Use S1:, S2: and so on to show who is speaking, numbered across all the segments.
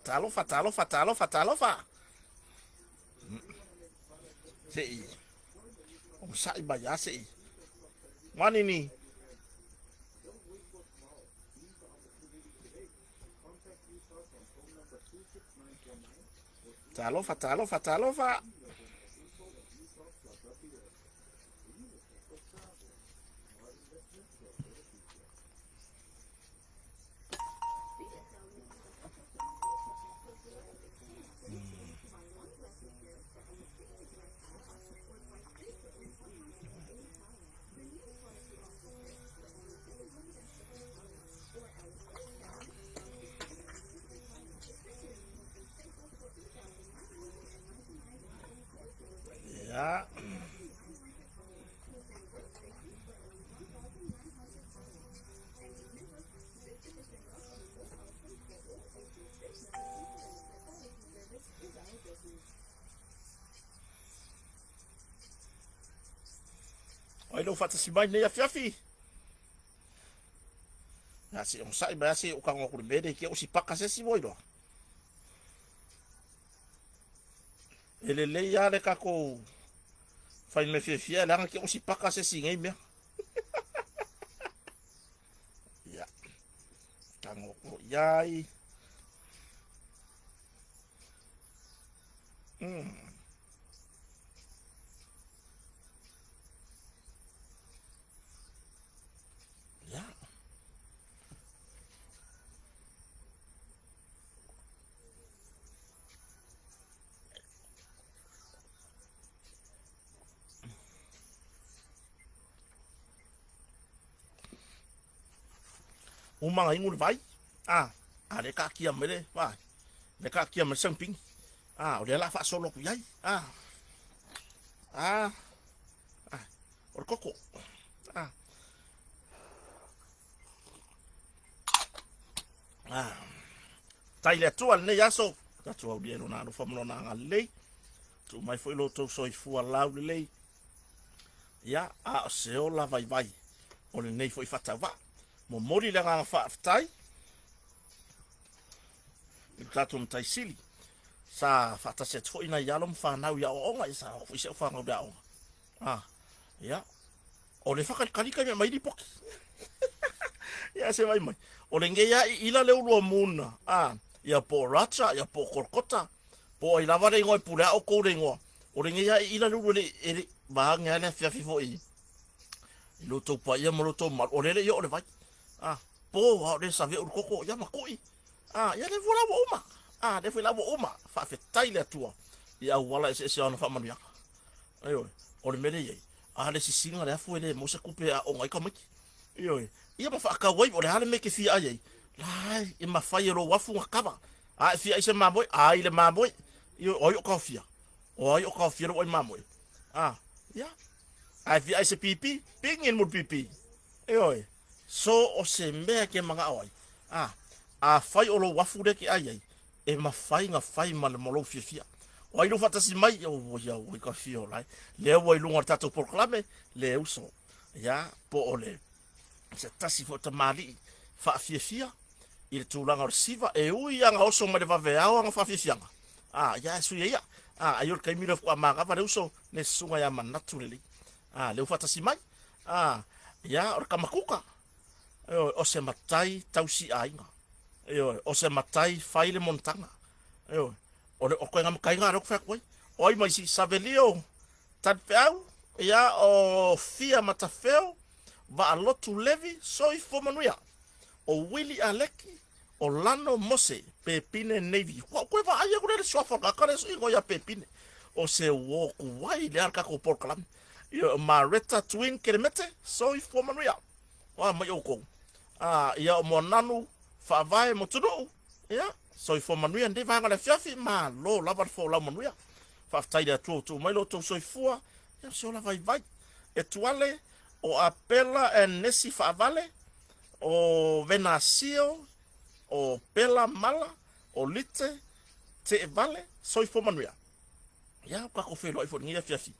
S1: Talofa. Sei. O sai baya sei. Manini. Talofa. Ya. Oi, não fata si mai nei afiafi. Na si on sai ba si o ka ngokuru bede ke o si paka se si boido. Ele le ya le ka ko fai me fia la ke o si paka se si ngai me. Ya. Ka ngokuru yai. Ya. Uma ngai ngur vai. Le ka kia mele, vai. Le ka kia me samping. O le la fa solo ku yai. O koko. Tai le tua ne yaso. Ta tua dia no na no famno na ngalei. Tu mai foi lo to soi fu lau lei. Ya, se o la vai. O le nei foi fatava. Mo mori le nga fa tai. I tatu mtai sili. Sa fata set foi na yalom fa na ya o nga sa foi se fa nga o. Ya. O le fa kalika me mai di poki. Ya se vai mai. O le nge ya ila le ulu muna. Ya po racha, ya po korkota. Po i lava re ngoi pura o ko re ngo. O le nge ya ila le ulu le ba nga le fia fifo i. Lo to pa ya mo to mal. O le yo le vai. Po wa le sa ve ur koko ya makoi. Ya le vola bo uma. Le foi la bo uma. Fa fe tai le tua. Ya wala se ona fa manu ya. Ayo. O le mele ye. Le si singa le fu le mo se kupe o ngai ka maki. Yo. Ia ma fa ka wai o le hale me ke fia ai. Lai, e ma fai ro wafu ngakava. Fia ise mamoi, ile mamoi. Yo ka fia. Yo ka fia ro mamoi. Ya. Fia ise pipi, pingin mo pipi. Yo. So o se me ke manga oi. Fai o lo wafu de ke ai. E ma fai nga fai ma le molo fia. O lo fata si mai o ya o ka fia lai. Le o lunga tato proclame le uso. Ya, po ole. Se tasi fo tamali fa fia il tulanga siva e ui anga oso ma de vaveao anga fa fia ya su ya ayur kai mira ko amaga pa uso ne sunga ya manatuleli le fata si mai ya or kamakuka o se matai tausi ainga o se matai faile montanga o ko ngam kai ngaro fa koi oi mai si savelio tatpau ya o fia matafeo va a lotu levi soi fomanuia o Willy Aleki o Lano Mose pepine Navy ko va aia ko le sofa ka kare so ngo ya pepine o se wo ku wai le arka ko por kalam yo Maretta twin kilometer soi fomanuia wa mai o ko ya mo nanu fa vai mo tudo ya soi fomanuia ndi va ngale fiafi ma lo lava fo la manuia fa tai da tu mai lo to soi fua ya so la vai etuale o apela e nesi favale, o venasio, o pela mala, o lite, te vale, soi fo manuia. Ya, kako felo ai fo ngia fiafi.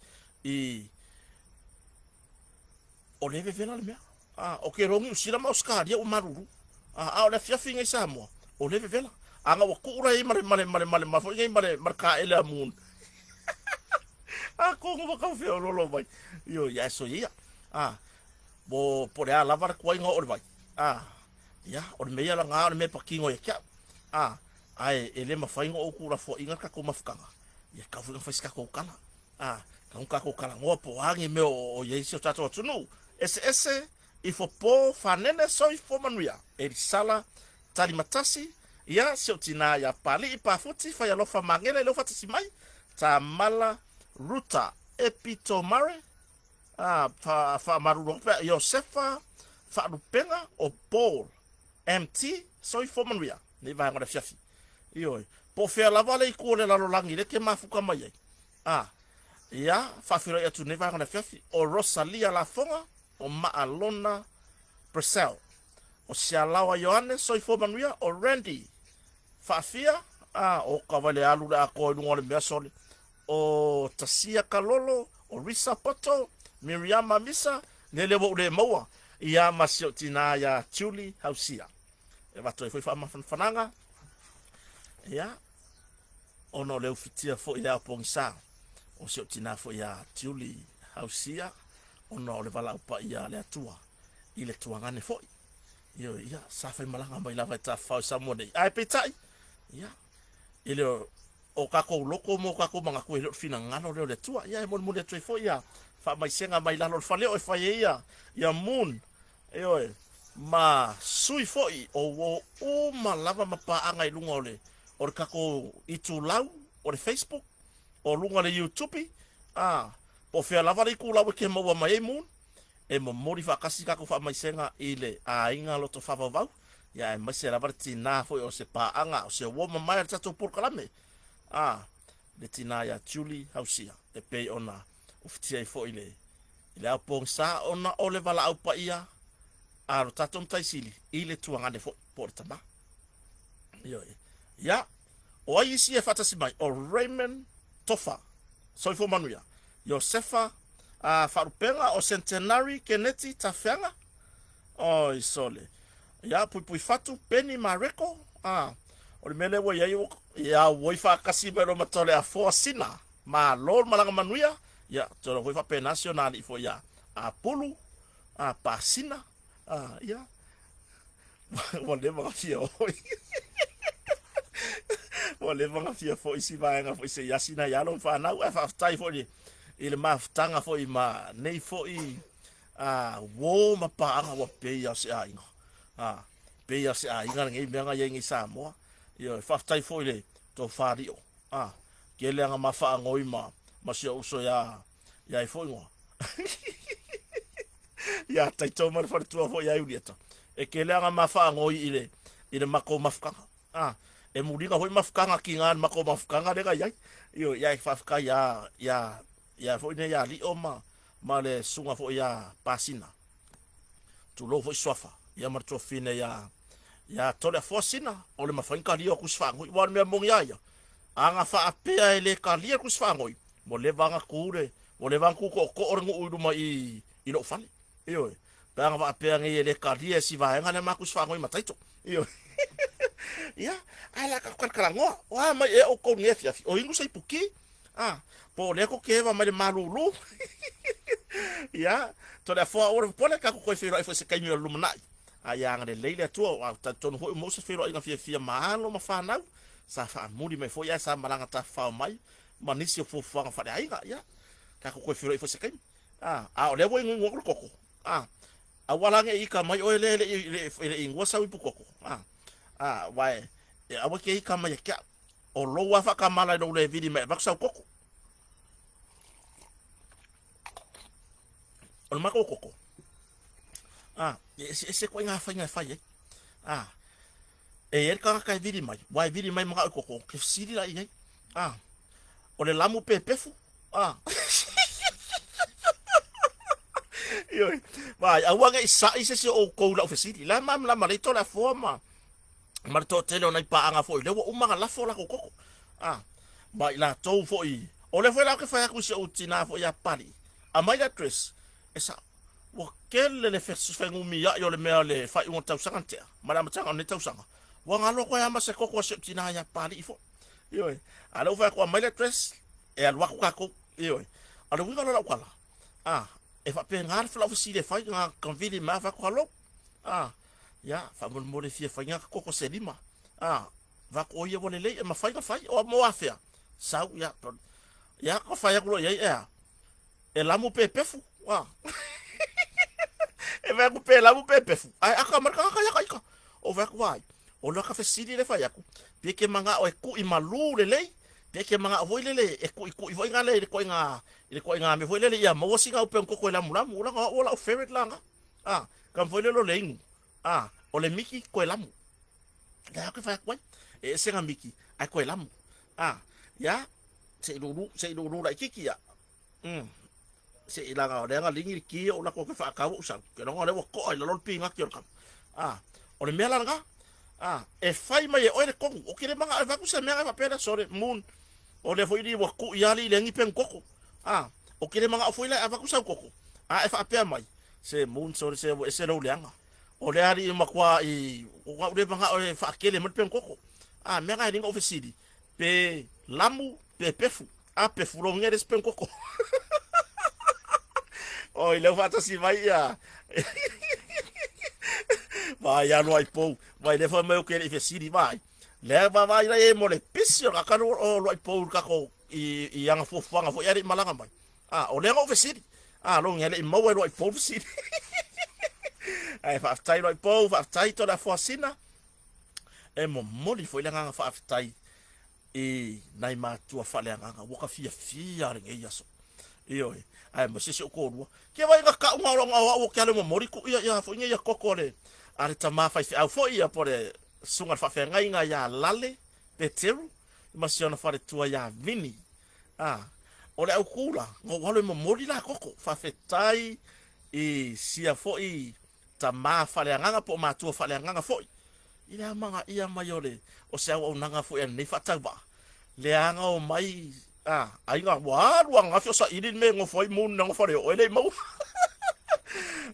S1: O leve vela le mea. O ke rongi usira ma oskaria o maruru. O le fiafi ngai sa mo. O leve vela. anga wa kura i mare ma fo ngai mare marka ele amun a ko ngo ka fe lo mai yo ya so ya bo por a lavar ko ngo or vai ya or me ya nga or me pakingo ya kya ai ele ma fai ngo kura fo inga ka ko mafkanga ya ka fu fa ska ko kala ka ko kala ngo po angi me o ye si o tato tunu ese ifo po fanene so ifo manuia sala tali matasi ya si o tina ya pali ipa futi fa ya lofa mangele lo fatisi mai ta mala ruta epitomare fa maru Josefa fa rupenga o Paul MT so ifo manuia ni va ngora fiafi yo po fe la vale ko le la langi le ke mafuka mai ya fa fira ya tu ne va ngora fiafi o Rosalia la fonga o Maalona Brazil o Sialawa Yohane so ifo manuia o Randy Fafia o kavale alu da ko ngore mesole o Tasia Kalolo o Risa Poto Miriam Misa nele bo le moa ia masio tina ya Julie Hausia e vato foi fa fananga ya ono le ufitia fo ila pongsa o sio tina fo ya Julie Hausia ono le vala pa ia le atua ile tuangane fo yo ya sa fa malanga mai la va fa sa mode ai petai ya ile o kako loko mo kako manga ko ile fina ngalo le tua ya mo le tu fo ya fa mai senga mai la lo fa le o fa ya moon ma sui foi o ma lava ma pa anga ilunga ole o kako itu lau o Facebook o lunga le YouTube po fe lava ri ku lau ke mo mai moon e mo mori fa kasi kako fa mai senga ile inga lo to fa va ya ma se lava tina foi o se pa anga o se wo ma mai ta to por kalame le tina ya Julie Hausia e pe ona uftia foi ile apong sa ona ole vala au pa ia aro tatom taisili ile tuangane fo portama yo ya o isi e fatasi mai o Raymond Tofa so fo manuia Josefa farupenga o Centenary Kennedy Tafanga o isole ya pui fatu Penny Mareko o le mele wo ya wo fa kasi bero matole a fo sina ma lol malanga manuia ya tolo foi fa pe national ifo ya apulu pasina ya wale mga fia oi wale mga fia fo isi vai nga fo isi yasina ya lo fa na fa tai fo ile maftanga fo i ma nei fo i wo ma pa anga wa pe ya se inga pe ya se inga ngai menga yengi Samoa yo fa tai fo ile to fario ke le nga mafa ngoi ma se uso ya ifo ngo ya tai to mar for tu fo ya ulieta e ke le nga mafa ngoi ile mako mafkanga e muringa hoi mafkanga kingan mako mafkanga de ga yo ya fafka ya fo ne ya li oma male sunga fo ya pasina tu lo fo swafa ya marto fine ya tole fo sina ole mafanka li ku sfango wan me mong ya anga fa apea ele ka li ku sfango mo le vanga kure mo le vanga ko orngu udu mai ilo fale yo banga va apea ngi ele ka li si va ngana ma ku sfango ma taito yo ya ala ka kala ngo wa mai e o ko ni fi o ingu sai puki po le ko ke va mai malulu ya to le fo o po le ka ko fi ro fo se kanyo lumna aya ngale leile tu ta ton ho mo se fi ro inga fi malo ma fa na sa fa muri me fo ya sa malanga ta fa mai manisi fo fa fa ai ga ya ka ko fi ro fo se kan o le wo ngo koko awala nge ika mai o le ingwa sa wi koko wai awo ke ika mai ka o lo wa fa ka mala do le vidi me ba sa koko o ma koko ese ko nga fa e ka ka vidi mai wai vidi mai ma koko ke siri la ye o le lamu pepefu yo vai awanga isa se o ko la ofisiti la mam la marito la forma marito tele ona pa anga fo le o manga la fo la koko vai la to fo i o le fo la ke fa ku se utina fo ya pali a mai la tres esa o kele le fesu fengu mi ya yo le me le fa un tau sanga madame tanga ne tau sanga wa ngalo ko ya ma se koko se tina ya pali fo yo alo fa ko mai tres e al wa ko yo alo winga la kwala e fa pe ngar fla fo si de fa nga convidi ma fa ko lo ya fa mo le fie fa nga koko se lima va ko ye vole le ma fa o mo afia sa ya ko fa ya ko ya e la mo pepefu e va ko pe la mo pepefu ai aka marka ka o va ko vai o lo ka fe sidi le fa ya ku pe ke manga o ku i malu le pe ke manga vo le e ku i vo ngale le ko nga me vo le ya mo singa o pe ko la mula mula o la favorite langa kam vo le lo le o le miki ko la mu ya ko fa ko e se nga miki ai ko la mu ya se lulu la kiki ya se ilanga o nga lingi ki o la ko fa ka o sa ke no le ko ai lo pinga ki o kam o le mela nga e fai mai o le kongu o kire manga e vaku se mega fa pera sore moon o le foi di wa ku yali le ngi pen koko o kire manga o foi la vaku sa koko e fa pe mai se moon sore se lo leanga o le ari makwa i o le manga o fa kele mo pen koko mega ni ofisidi pe lamu pe pefu pefu lo ngere pen koko o ile fata si vai ya vai ya no ai pou vai le fa meu que ele siri vai leva vai lá e mole pisio ka kanu o lo ai pou ka ko i anga fo fanga fo yari malanga mai o le ngo siri lo ngele mo lo ai pou siri ai fa tai lo ai pou fa tai to da fo sina e mo moli fo ile nga fa tai nai ma tua fa le nga wo ka fia nge yaso iyo ai mo se ko ru ke vai ka nga ro nga o ke ale mo mori ku ya fo nge ya kokore ari tama fa au fo ia pore sunga fa fe ngai nga ya lale peteru masiona fa tua ya vini ole au kula ngo wale mo mori la koko fa fe tai sia fo tama fa le nga po ma tua fa le nga fo ina manga ia mayole o se au nanga fo ya ne fa taba le anga o mai ai nga wa nga fo sa idin me ngo foi mun ngo fo le ole mo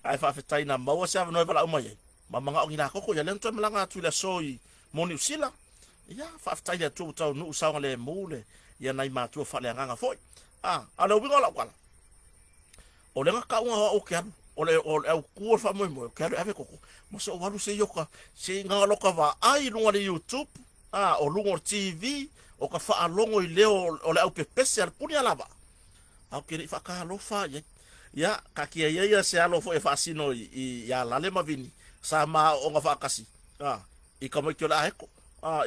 S1: ai fa fe tai na mo se no va la mai manga o ina koko ya lento malanga tu la soi moni usila ya fa tai ya tu tau nu sa le mule ya nai ma tu fa le nga foi ala winga la kwala o le nga ka o ke o le o ku fa mo ke ave koko mo so walu se yoka se nga loka va ai lunga le YouTube o lunga TV o ka fa alongo i leo o le au pepese al puni alava au ke fa ka lo fa ya ka ki ya se alo fo e fa sino ya lale mavini sama o nga fa kasi i ka mo ki la heko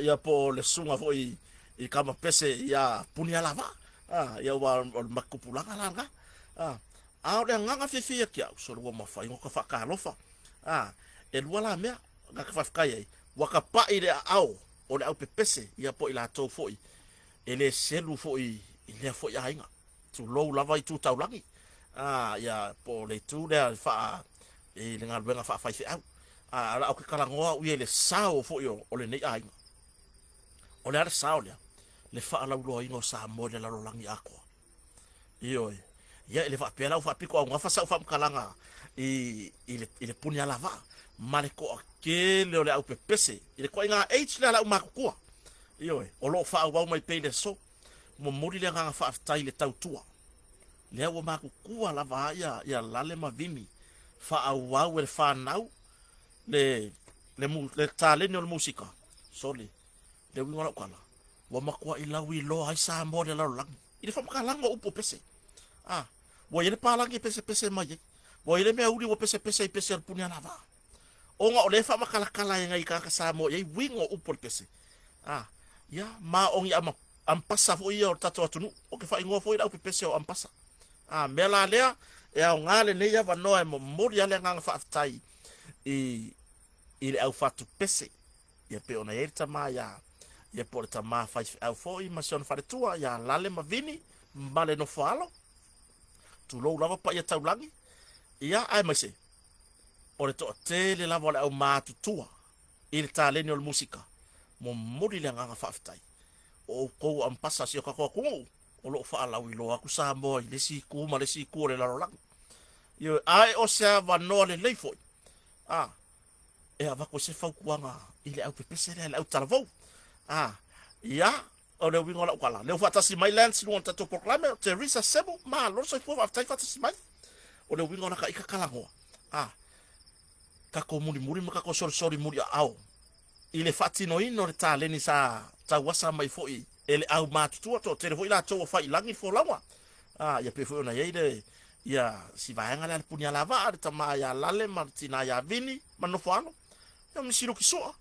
S1: ya po le sunga fo i ka ma pese ya puni alava ya wa makupulanga langa o le nganga fifi kia so lo ma fa ngo fa ka lo fa e wala me ga ka fa kai wa ka pa ile au o le au pepese ia po ila to foi ele selu foi ile foi ainga tu lo lava i tu taulangi ya po le tu le fa le ngal benga fa fa au ala o ke kala ngoa u ele sao foi o le nei ainga o le sao le fa ala lo ingo sa mo le la langi ako io ya ele fa pela fa piko nga fa sa fa kalanga ile punya lava male ko ke le au pepese ile ko nga h la u makua io o lo fa wa mai pele so mo mori le nga fa tai le tau tua le wa makua lava ya lale mavini fa au wa le fa nau le tale no musica soli le winga kala wa makua ila wi lo ai sa mo le la lang ile fa kalanga u pepese wo ile pala ke pese mai wo ile me uri wo pese punya lava o nga ole fa makala kala yang ai ka samo ye wingo upor pese ya ma ongi ampasa fo ia o tato atunu o ke fa ingo fo ila pese o ampasa mela lea e o ngale ne ya va no e mo mori ale nga fa tai ile au fatu pese ye pe ona erta ma ya ye porta ma fa au fo i masion fa tua ya lale mavini mbale no falo tu lo lava pa ia taulangi ia ai mai se o le to tele lava le au matu tua il taleni o musika mo mori le nga fa aftai o ko am passa si ko o lo fa la wi lo aku sa mo le si ku ma le si ku le la lang yo ai o se va no le le foi e ava ko se fau kuanga ile au pepese le au talavou ia o le wingo la ukala le fatasi mai lands no tato proclame Teresa Sebo ma lo so fo aftai fatasi mai o le wingo na ka ikakalango ka ko muri maka ko sori muri au ile fatino ino le taleni sa tawasa mai foi ele au matutua to te foi la to fai langi fo lawa ya pe foi na yeide ya si vaenga le punya lava ar tama ya lale martina ya vini manofano ya misiro kisoa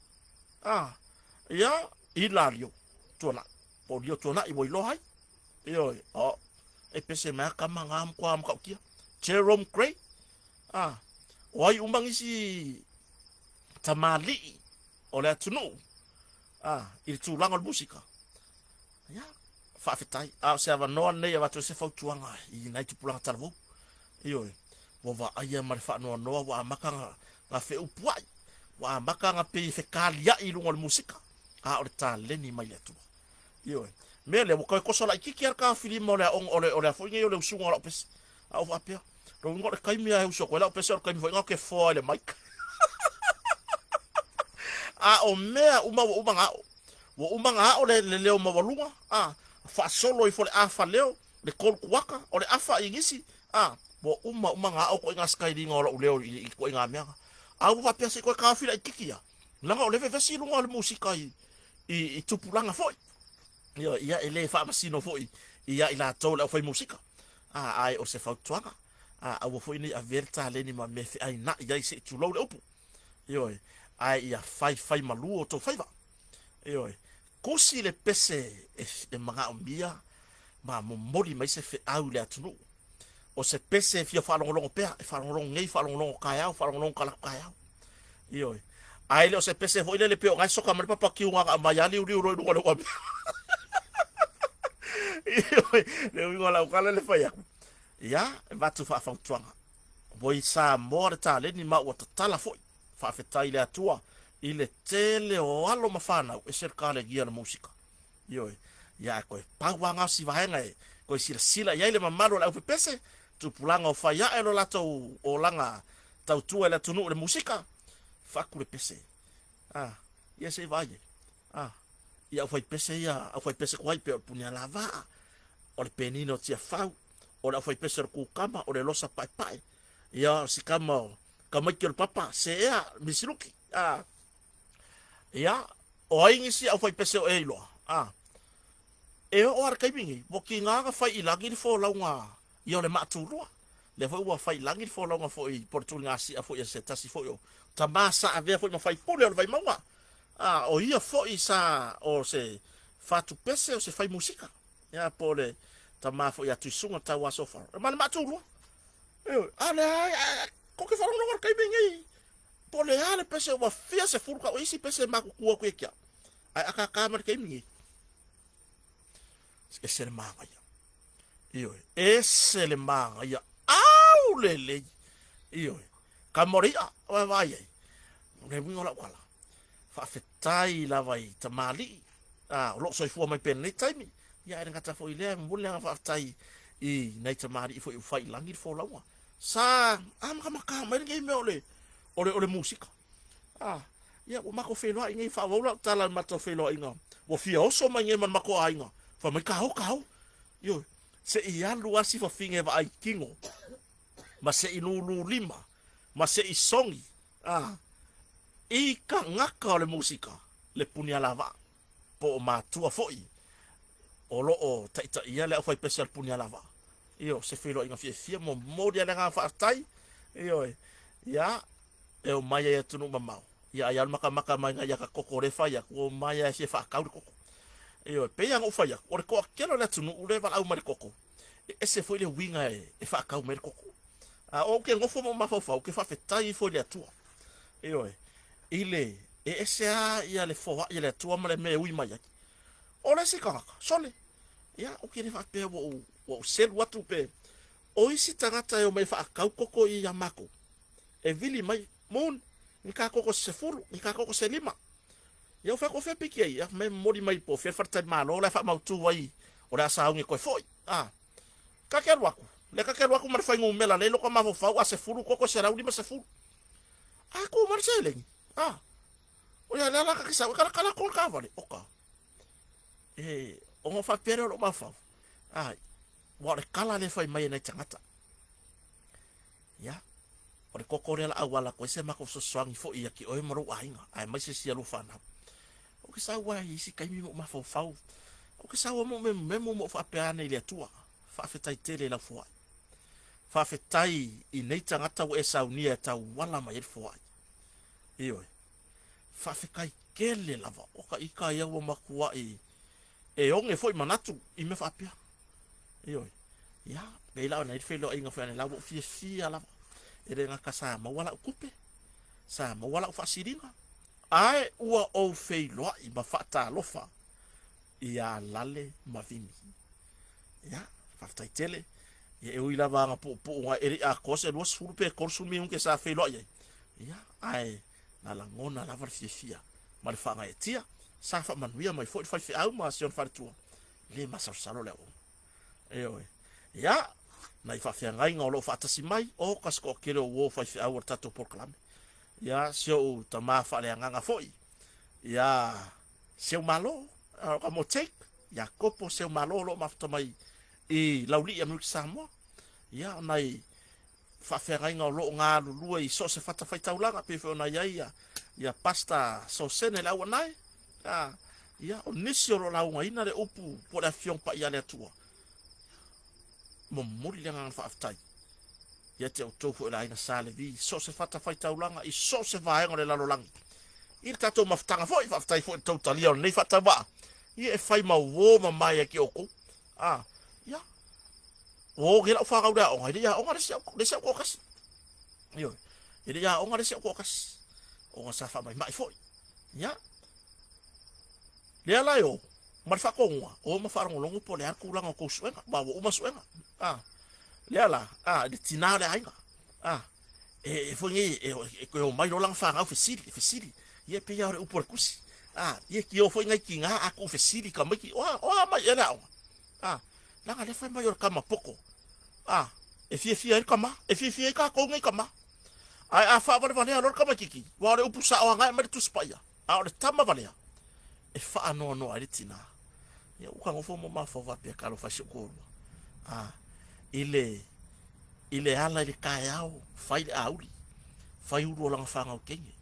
S1: ya ilario tona podio tona i boilo hai yo e pese ma kama ngam kwa am kia Jerome Gray oi umbangisi tamali ole tunu il tulanga musika ya fa fetai se ava no ne ya to se fa tuanga i nai tu pulanga talvo yo wa aya mar fa no wa makanga nga fe upuai wa makanga pe fe kalia i lunga musika o ta leni mai letu yo me le ko ko sola ki ka filimo le ole fo ngi le sunga la pes va pe ro ngol kai mi ai uso ko la pes ko mi fo nga ke fo le mai o mea umanga o le leo mawalunga fa solo i fo le afa leo le kol kuaka o le afa ingisi bo umanga o ko inga sky ringa o leo i ko inga mea au va pese ko ka fila ikikia langa o le vesi lunga le musika i tupulanga foi yo ia ele fa masino foi ia ila tola foi musika ai o se fa tuanga au foi ni averta le ni ma me ai na ia se tu lo le opu yo ai ia fai malu o to faiva yo kosi le pese e maga ombia ma mo mori mai se fe au le atunu o se pese fia fa longo pe fa longo ngei fa longo kaya fa longo kala kaya yo ai le o se pese foi le pe o ngai soka mar papa ki unga ma ya li uri ro ro ro le wingo la kala le fa ya va tu fa tuanga voi sa morta le ni ma o tala foi fa fetai le atua ile tele o alo mafana e serikale gia na musika yo ya ko pawanga si vaenga ko sila ya ile mamalo la pese tu pulanga o fa ya elo lato o langa tau tu ele tunu le musika fa ku le pese ya se vai ya foi pese ya foi pese ko ai pe punya lava o le penino tia fa o la foi pese ku kama o le losa pai pai ya si kama el papa se misiluki ya o ingi si au fai pese o eilo o ar kai bingi bo ki nga fai ilangi fo launga yo le maturua le fo wa fai ilangi fo launga fo i portunga si a fo ya se tasi fo yo tamasa ave fo ma fai pole o vai maua o ia fo i sa o se fatu pese o se fai musika ya pole tama fo ya tusunga tawa sofa ma maturua ale ko ke falo no kai bingi pole ale pese wa fia se furka o isi pese ma ku ko kia ai aka kamar kai bingi ese le manga ya io ese le manga ya au lele io kamoria wa vai ne bingo la kwala fa fetai la vai tamali lo so fu mai pen nei time ya era ngata fo ile mbule fa fetai i nei tamali fo fai langi fo lawa sa maka mai ngai me ole musika ya o mako felo ngai fa wola tala mato felo inga wo fia oso mai ngai man mako ainga fa mai ka ho yo se ia lua si fa finge va ai kingo ma se inulu lima ma se isongi i ka ngaka ole musika le punia lava po ma tua foi o taita ia le fa special punia lava io se felo inga fia mo modia nga fa tai io ya e o mai e tunu mamau ya maka mai ya ka kokorefa ya ko mai se fa ka koko io pe yang o fa ya o ko kelo le tunu u le va au mai koko ese foi le winga e fa ka mai koko o ke ngofo mo mafa o ke fa fetai foi le tua io ile ese ya le fo ya le tua male me wi mai o le sika sole ya o ke le fa pe o sel watu pe o isi tangata e o mai fa ka koko i ya mako e vili mai mon ni ka koko se furu ni ka koko se lima eu fa ko fe piki ai me mori mai po fe farta malo la fa mau tu wai ora sa ungi ko foi ka ke waku le ka ke waku mar fa ngumela le lo ko ma fa wa se furu koko se raudi ma se furu aku mar se le O ya la ka kisa kala ko ka vale oka o mo fa pero lo ma fa wa le kala le fai mai na tangata ya o le kokore la awala ko se ma ko so swangi fo ia ki o e maro ainga ai mai se sia lo fana o ke sa wa isi kai mi mo ma fo fau o ke sa wa mo me mo fa peana ile tua fa fetai tele la fo fa fetai i nei tangata o e saunia ta wala mai fo iyo fa fe kai kele lava o ka ika ia o makua e onge foi manatu i me fa pia iyo ya be la na fe lo inga fa na la bo fi ala e renga kasa ma wala kupe sa ma wala fa siringa ai ua o fe lo i ma fa ta lofa ia lale mavini ya fa tai tele e o ila va po nga eri a kose lo su pe konsumi un ke sa fe lo ya ai na la ngona la varfia ma le fanga e tia sa fa manuia mai foi fi au ma sion fa tu le ma sa salo le o ya na fa fi ngai ngolo fa tasi mai o kasko kero wo fa fi au tato proclame ya sio ta ma fa le nganga foi ya seu malo ka mo take ya kopo seu malo lo ma fa mai e lauli ya mu samo ya nai fa feringa lo nga lu i so se fata fai taulanga pe fe na ya pasta so sene la wana ya o nisio lo la nga ina le upu po la fion pa ya le tua mo muri nga fa aftai ya te o tofu la ina sale vi so se fata fai taulanga i so se va nga le la lo lang il tato maftanga foi fa aftai foi totally on nei fata ba e fai ma wo ma mai ki oku ya o gela fa ga o ngai ya o ngare se ko kas yo ele ya o ngare se ko kas o sa fa mai foi ya le ala yo mar fa ko o ma fa ngolongo po le aku langa ko suenga ba o ma suenga le ala de tinale ainga e foi e ko mai lo lang fa ga fesili ye pe ya o por kusi ye ki o foi ngai kinga aku fesili ka mai ki o mai era langa le foi maior kama poko e fie kama e fie ka ko ngai kama ai fa vale alor kama kiki wa le upusa o ngai mai tu spaya o le tama vale e fa no ai tina ya u ka ngofo mo ma fa va pe ka lo fa shukuru ile ala le ka yao fai auri fai uro langa fa ngau kenye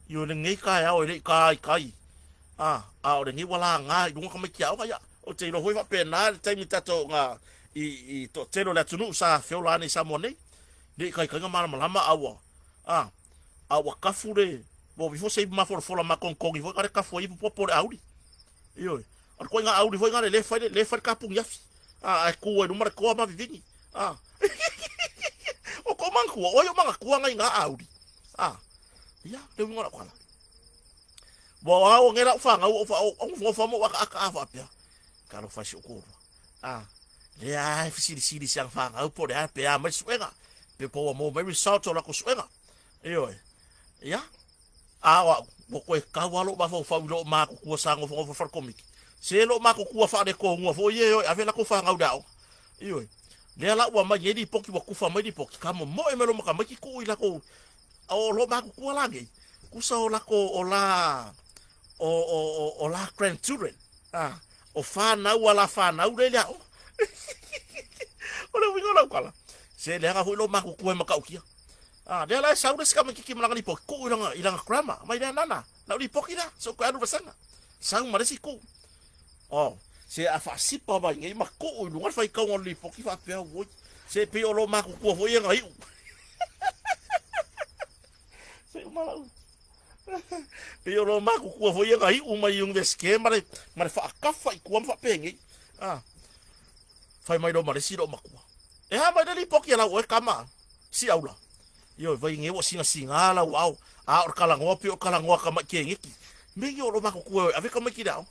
S1: yo le ngai ka yao le kai o le ngi wala nga dunga kama kia o ya o te lo hoi va pena te mi tato nga i to telo la tunu sa feola ni sa mone de kai kai ngama lama awa kafure bo bifo sei ma for ma kon kon i vo kare kafu i po por audi yo ar ko nga audi vo nga le fa kapu yafi ku e numar ko ma vivini o ko man ku o yo manga ku nga audi ya le ngora kwala bo o ngera fa nga o fa mo aka fa pia kalo fa shukuru le sili siang fa nga po le pe ma suenga pe po mo mai result la ko suenga yo ya wa bo ko ka walo ba fa lo ma ko sango fa komiki se lo ma ko fa de ko ngo fo ye yo ave la ko fa nga dao yo le la wa ma ye di poki wa ku fa mai di poki ka mo e melo ma ka ki ku ila ko o lo ma ko la nge ku sa o la ko o la o la grandchildren o fa na wala fa na u le ya o le wingo la kala se le ga lo ma ku ma ka ukia de la sa ure ska ma ki ma ngani po ku ilanga grandma mai na nana la di poki da so ko anu basanga sang ma si ku se a fa si pa ba ngai ma ku lu ngal fa ka ngol li poki fa pe wo se pe o lo ma ku fo ye ngai se ma pe o lo ma ku fo ye ngai u mai yung veske ma fa ka fa ku ma fa pe ngai fai mai do ma si do ma ku e ha mai li poki la o kama si aula yo vai nge wo singa la wow o kala ngo pi o kala ngo ka ma ke ngiki me yo lo ma ku ave ka ma ki dao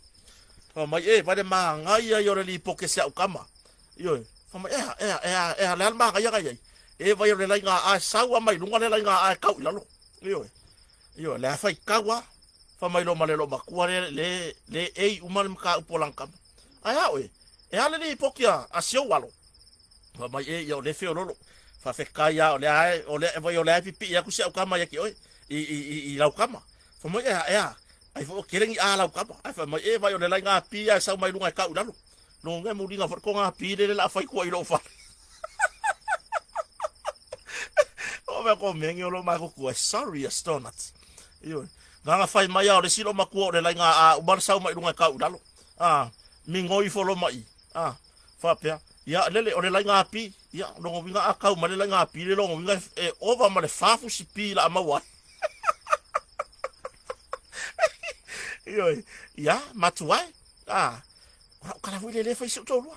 S1: mai vai de ma ngai yo li poki se au kama yo mai la ma ga ya vai le la nga sa wa mai lunga le la nga ka la lo yo la fai ka wa fa mai lo ma le lo ma ku le u ma ka upolang kam ale li poki a sio walo fa mai yo le fe lo fa fe kaya o le vai o le pipi ya ku se au kama ya ki oi i lau kama fa mo ya ai fo kelengi ala ka pa ai fa mo e vai o le lai nga pia sa mai lunga ka ulalo no nge mo dinga ko nga pi le la fai ko i lo fa o me ko mengi o lo ma ko sorry astonats yo nga fai mai o le silo ma ko le lai nga u bar sa mai lunga ka ulalo mi ngoi fo lo mai fa pe ya lele o le lai nga pi ya no winga akau ma le lai nga pi le lo winga over ma le fafu si pi la ma wa yo ya matuai ora kala wile le fa iso tolua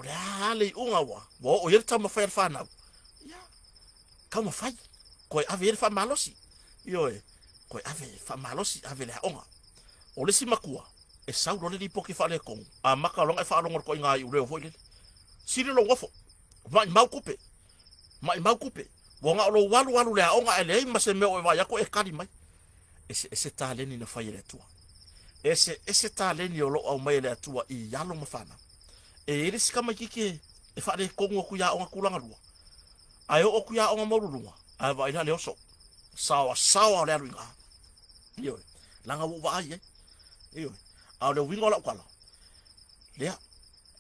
S1: ora le unga wa bo o yerta ma fa fa na ya kama fai ko ave fa malosi yo ko ave fa malosi ave le onga o le si makua e sau lo le di poki fa le kong a maka longa fa longa ko inga u le fo ile siri lo wafo mai mau kupe wonga lo walu le onga ele ma se me o va ya ko e kali mai ese taleni na fa ile tua ese taleni o lo au mai le tua i yalo mafana e ere sika mai kike e fa le kongo ku ya onga kulanga lua ai o ku ya onga morulunga ai vai le oso sawa le aluinga yo langa wo vai yo au le wingo la kwala le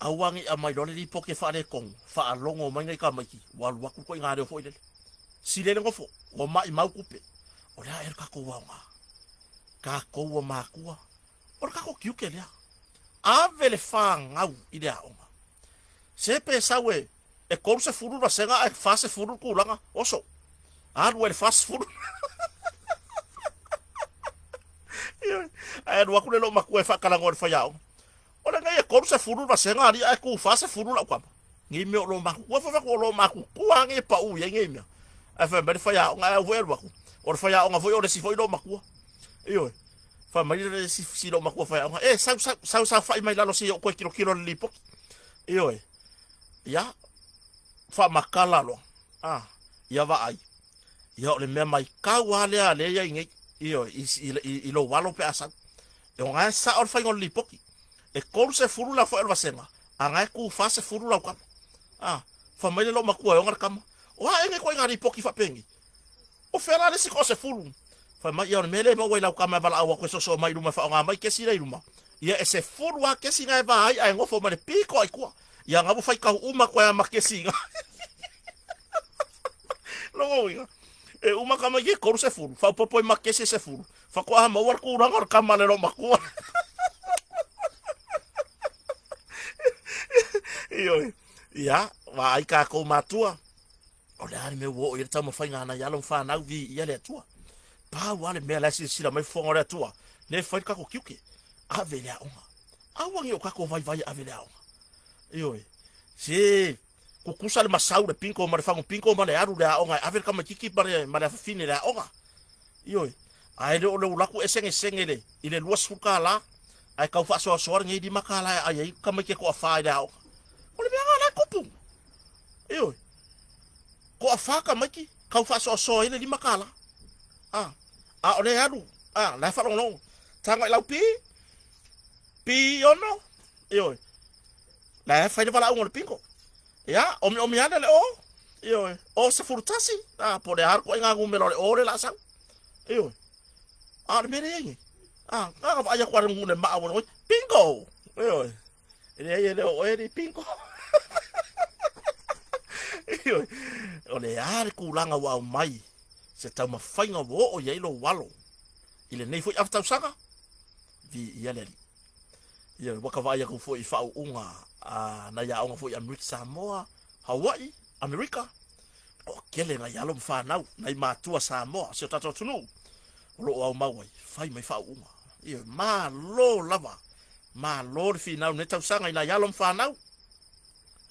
S1: awangi a mai dole di poke fa le kong fa longo mai ngai ka mai ki walu aku ko ngare fo ile si le ngofo o mai mau kupe o le er ka ko wanga ka ko wa makua o ka ko kiuke le ave le fa ngau ile a onga se pe sawe e ko se furu ba senga e fa se furu ku langa oso alu e fa se furu ai do aku le lo makua fa kala ngor fa yao ora ngai ko se furu ba senga ali ai ku fa se furu la kwa ngi me lo makua fa ko lo makua ku ngi pa u ye ngi me ai fa be fa yao ngai vo lo aku or fa yao nga vo o si foi lo makua yo fa mai le si lo makua fa yao sa fa mai la lo si ko kilo lipo yo ya fa makala lo ya va ai ya le me mai ka wale ale ya ngi yo i lo walo pe asa e nga sa or fa ngol lipoki e ko se furu la fa el vasenga anga ku fa se furu la ka fa mai lo makua ngar kam o nge ko ngari poki fa pengi o fela le si ko se furu fa mai ya mele mo we la ka ma vala wa ko so mai luma fa nga mai ke si le luma ya ese furu wa ke si nga va ai ngofo ma le piko ai ku ya nga bu fa ka uma ko ya ma ke si lo nga e uma kama ye ko se furu fa popo ma ke se furu fa ko ha ma war ku rangar kama le lo makua yo ya wa ai ka ko matua o le ani me wo i tamo fa ngana ya lo fa na vi ya le tua pa wale me la si la mai fo ngora tua le fa ka ko kiuke ave le onga awangi o ka ko vai ave le onga yo si kukusa le masau le pinko ma le fango pinko ma le aru le onga ave ka ma kiki ma le fine le onga yo ai le o le ulaku esenge le ile luas fuka la ai ka fa so ngi di makala ai ka ma ke ko fa le onga o le mea la kupu yo ko afaka maki ka fa so ile di makala o le aru la fa long tanga lau pi ono yo la fa de vala un pinko ya o mi ada le o yo o se furtasi po de har ko nga ngumelo le o le la sa yo le mere ngi ka fa ya kwa ngune ma o pinko yo ele o eri pinko yo o le ar kulanga wa mai se ta ma fainga wo o ye lo walo ile nei foi afta usaka vi yale yo waka va ya ku foi fa unga na ya unga foi America Samoa Hawaii America o kele na yalo mfa na matua Samoa se tato tunu lo o mawai fai mai fa unga yo ma lo lava ma lor final neta usanga ina yalo mfanau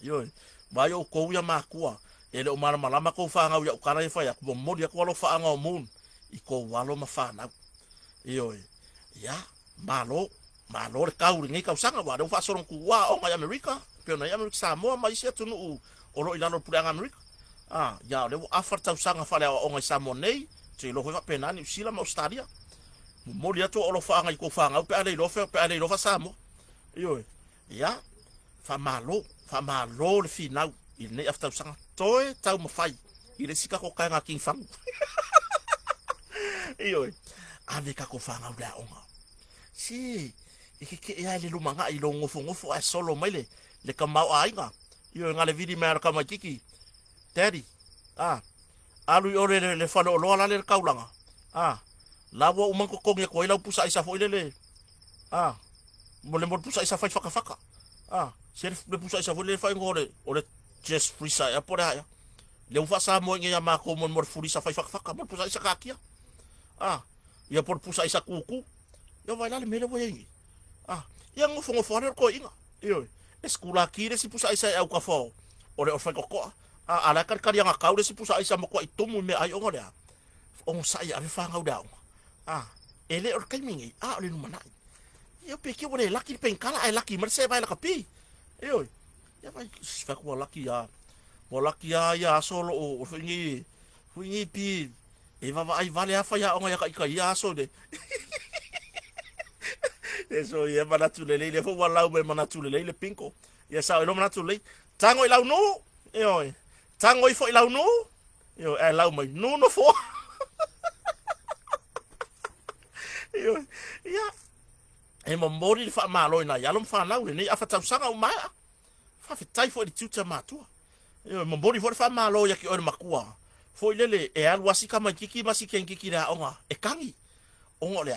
S1: yo ba yo ko ya makua ele o mala mala ko fa nga ya ukara fa ya ko mo dia ko lo fa nga mun i ko walo mafana yo ya malo ka uri ngai ka usanga wa do fa so ku wa o nga America pe na America Samoa mai se tunu o lo ilalo pura America ya le afarta usanga fa le o nga Samoa nei te lo fa pe na ni sila ma Australia mo dia to o lo fa nga i ko fa nga pe ale lo fa Samoa yo ya fa malo le final il ne afta usanga toe tau mafai ile sika ko kanga king fang yo ave ka ko fanga ula onga si ke ya le lumanga I lo ngofo a solo mai le ka mau ainga io ngale vidi mai ka makiki daddy alu ore le falo lo ala le kaulanga lawa umang ko kong ko ila pusa isa fo ile mo le mo pusa isa fai faka serif le pusa isa fo le fai ngore ole just free sa ya por ya le ufa sa mo ngi ya ma ko mo furi sa fai faka mo pusa isa kakia ya por pusa isa kuku ya vai lá le mele boyengi ya ngofo ko inga io escola kire si pusa isa au ka fo ore o fai ko ala kar yang akau si pusa isa mo ko itumu me ai onga ya on sai ave fanga uda ele or kai mingi ole no mana yo peke ore laki penkala ai laki mer se vai la kapi io ya vai fa ko laki ya solo o fingi pi e va ai vale afa ya onga ya kai ya so de eso ya mana tulele le fo wala me mana tulele le pinko ya sa lo mana tulele tango ilau no tango ifo ilau no e lau mai no fo ya e mo mori fa malo ina ya lo fa lau ni afa tau sanga o mai fa fitai fo di tuta matua mo mori fo fa malo ya ki o makua fo ilele e al wasi kama kiki masi kiki da onga e kangi onga le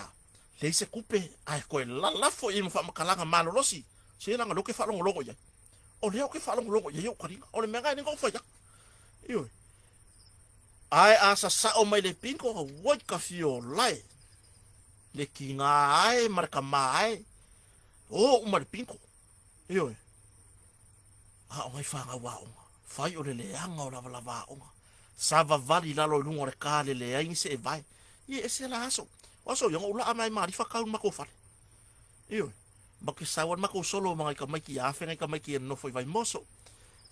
S1: le se kupe ai ko la fo i mo fa makalanga malo losi se langa lo ke fa longo ya o le o ke fa longo ya yo karinga o le menga ni ko fa ya ai asa sa o mai le pinko wo ka fio lai le kinga ai marka mai o mar pinko o mai fa nga wa fai o le anga o la va sava vali la lo lungo re kale le ai se vai se la aso oso yang ula amai mari fa kaun mako fa baki sawan mako solo mga kamaki ya fe ngai kamaki no foi vai moso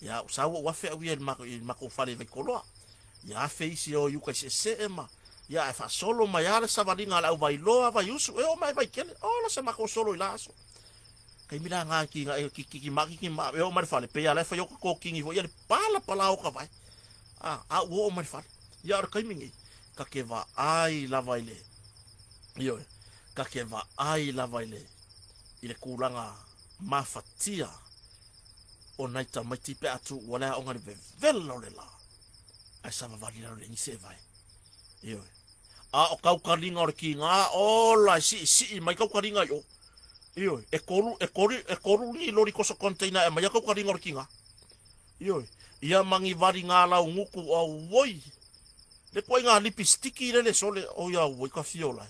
S1: ya sawo wa fe wi mako fa le vai koloa ya fe isi o yuka se ema ya fa solo mayale savalinga la vai loa vai usu o mai vai kele o la se mako solo ilaso kai mila nga ki maki ki ma o mar fa le pe ya la fa yo ko kingi vo ya pala o ka vai wo mar fa ya ar kai mingi ka ke va ai la vai le ka ke va ai la vai le ile kulanga mafatia o naita mai tipe atu wala o ngani velo le la ai sama vali la le ni se vai o kau karinga o ki nga o la si mai kau karinga yo e koru ni lori koso container e mai kau karinga o ki nga ia mangi vari nga la nguku o woi le koi nga lipistiki le sole o ya woi ka fiola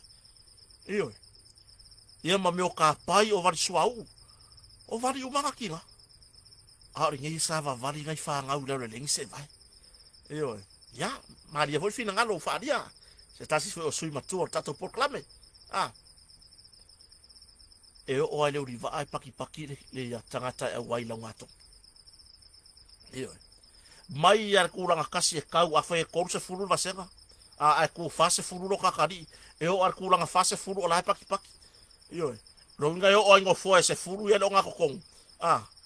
S1: ia ma meo ka pai o vari suau o vari umanga ki nga ari ngi sa va vari ngai fa nga u le lengi se vai ya Maria foi fina ngalo faria se tasi foi o sui matua tato proclame o ai le uriva ai paki le ya tangata e wai la ngato mai ar kuranga kasi e kau afa e koru se furu vasenga ai ku fase furu lo kakari o ar kuranga fase furu o la paki lo nga o ngo fo se furu ye lo nga kokong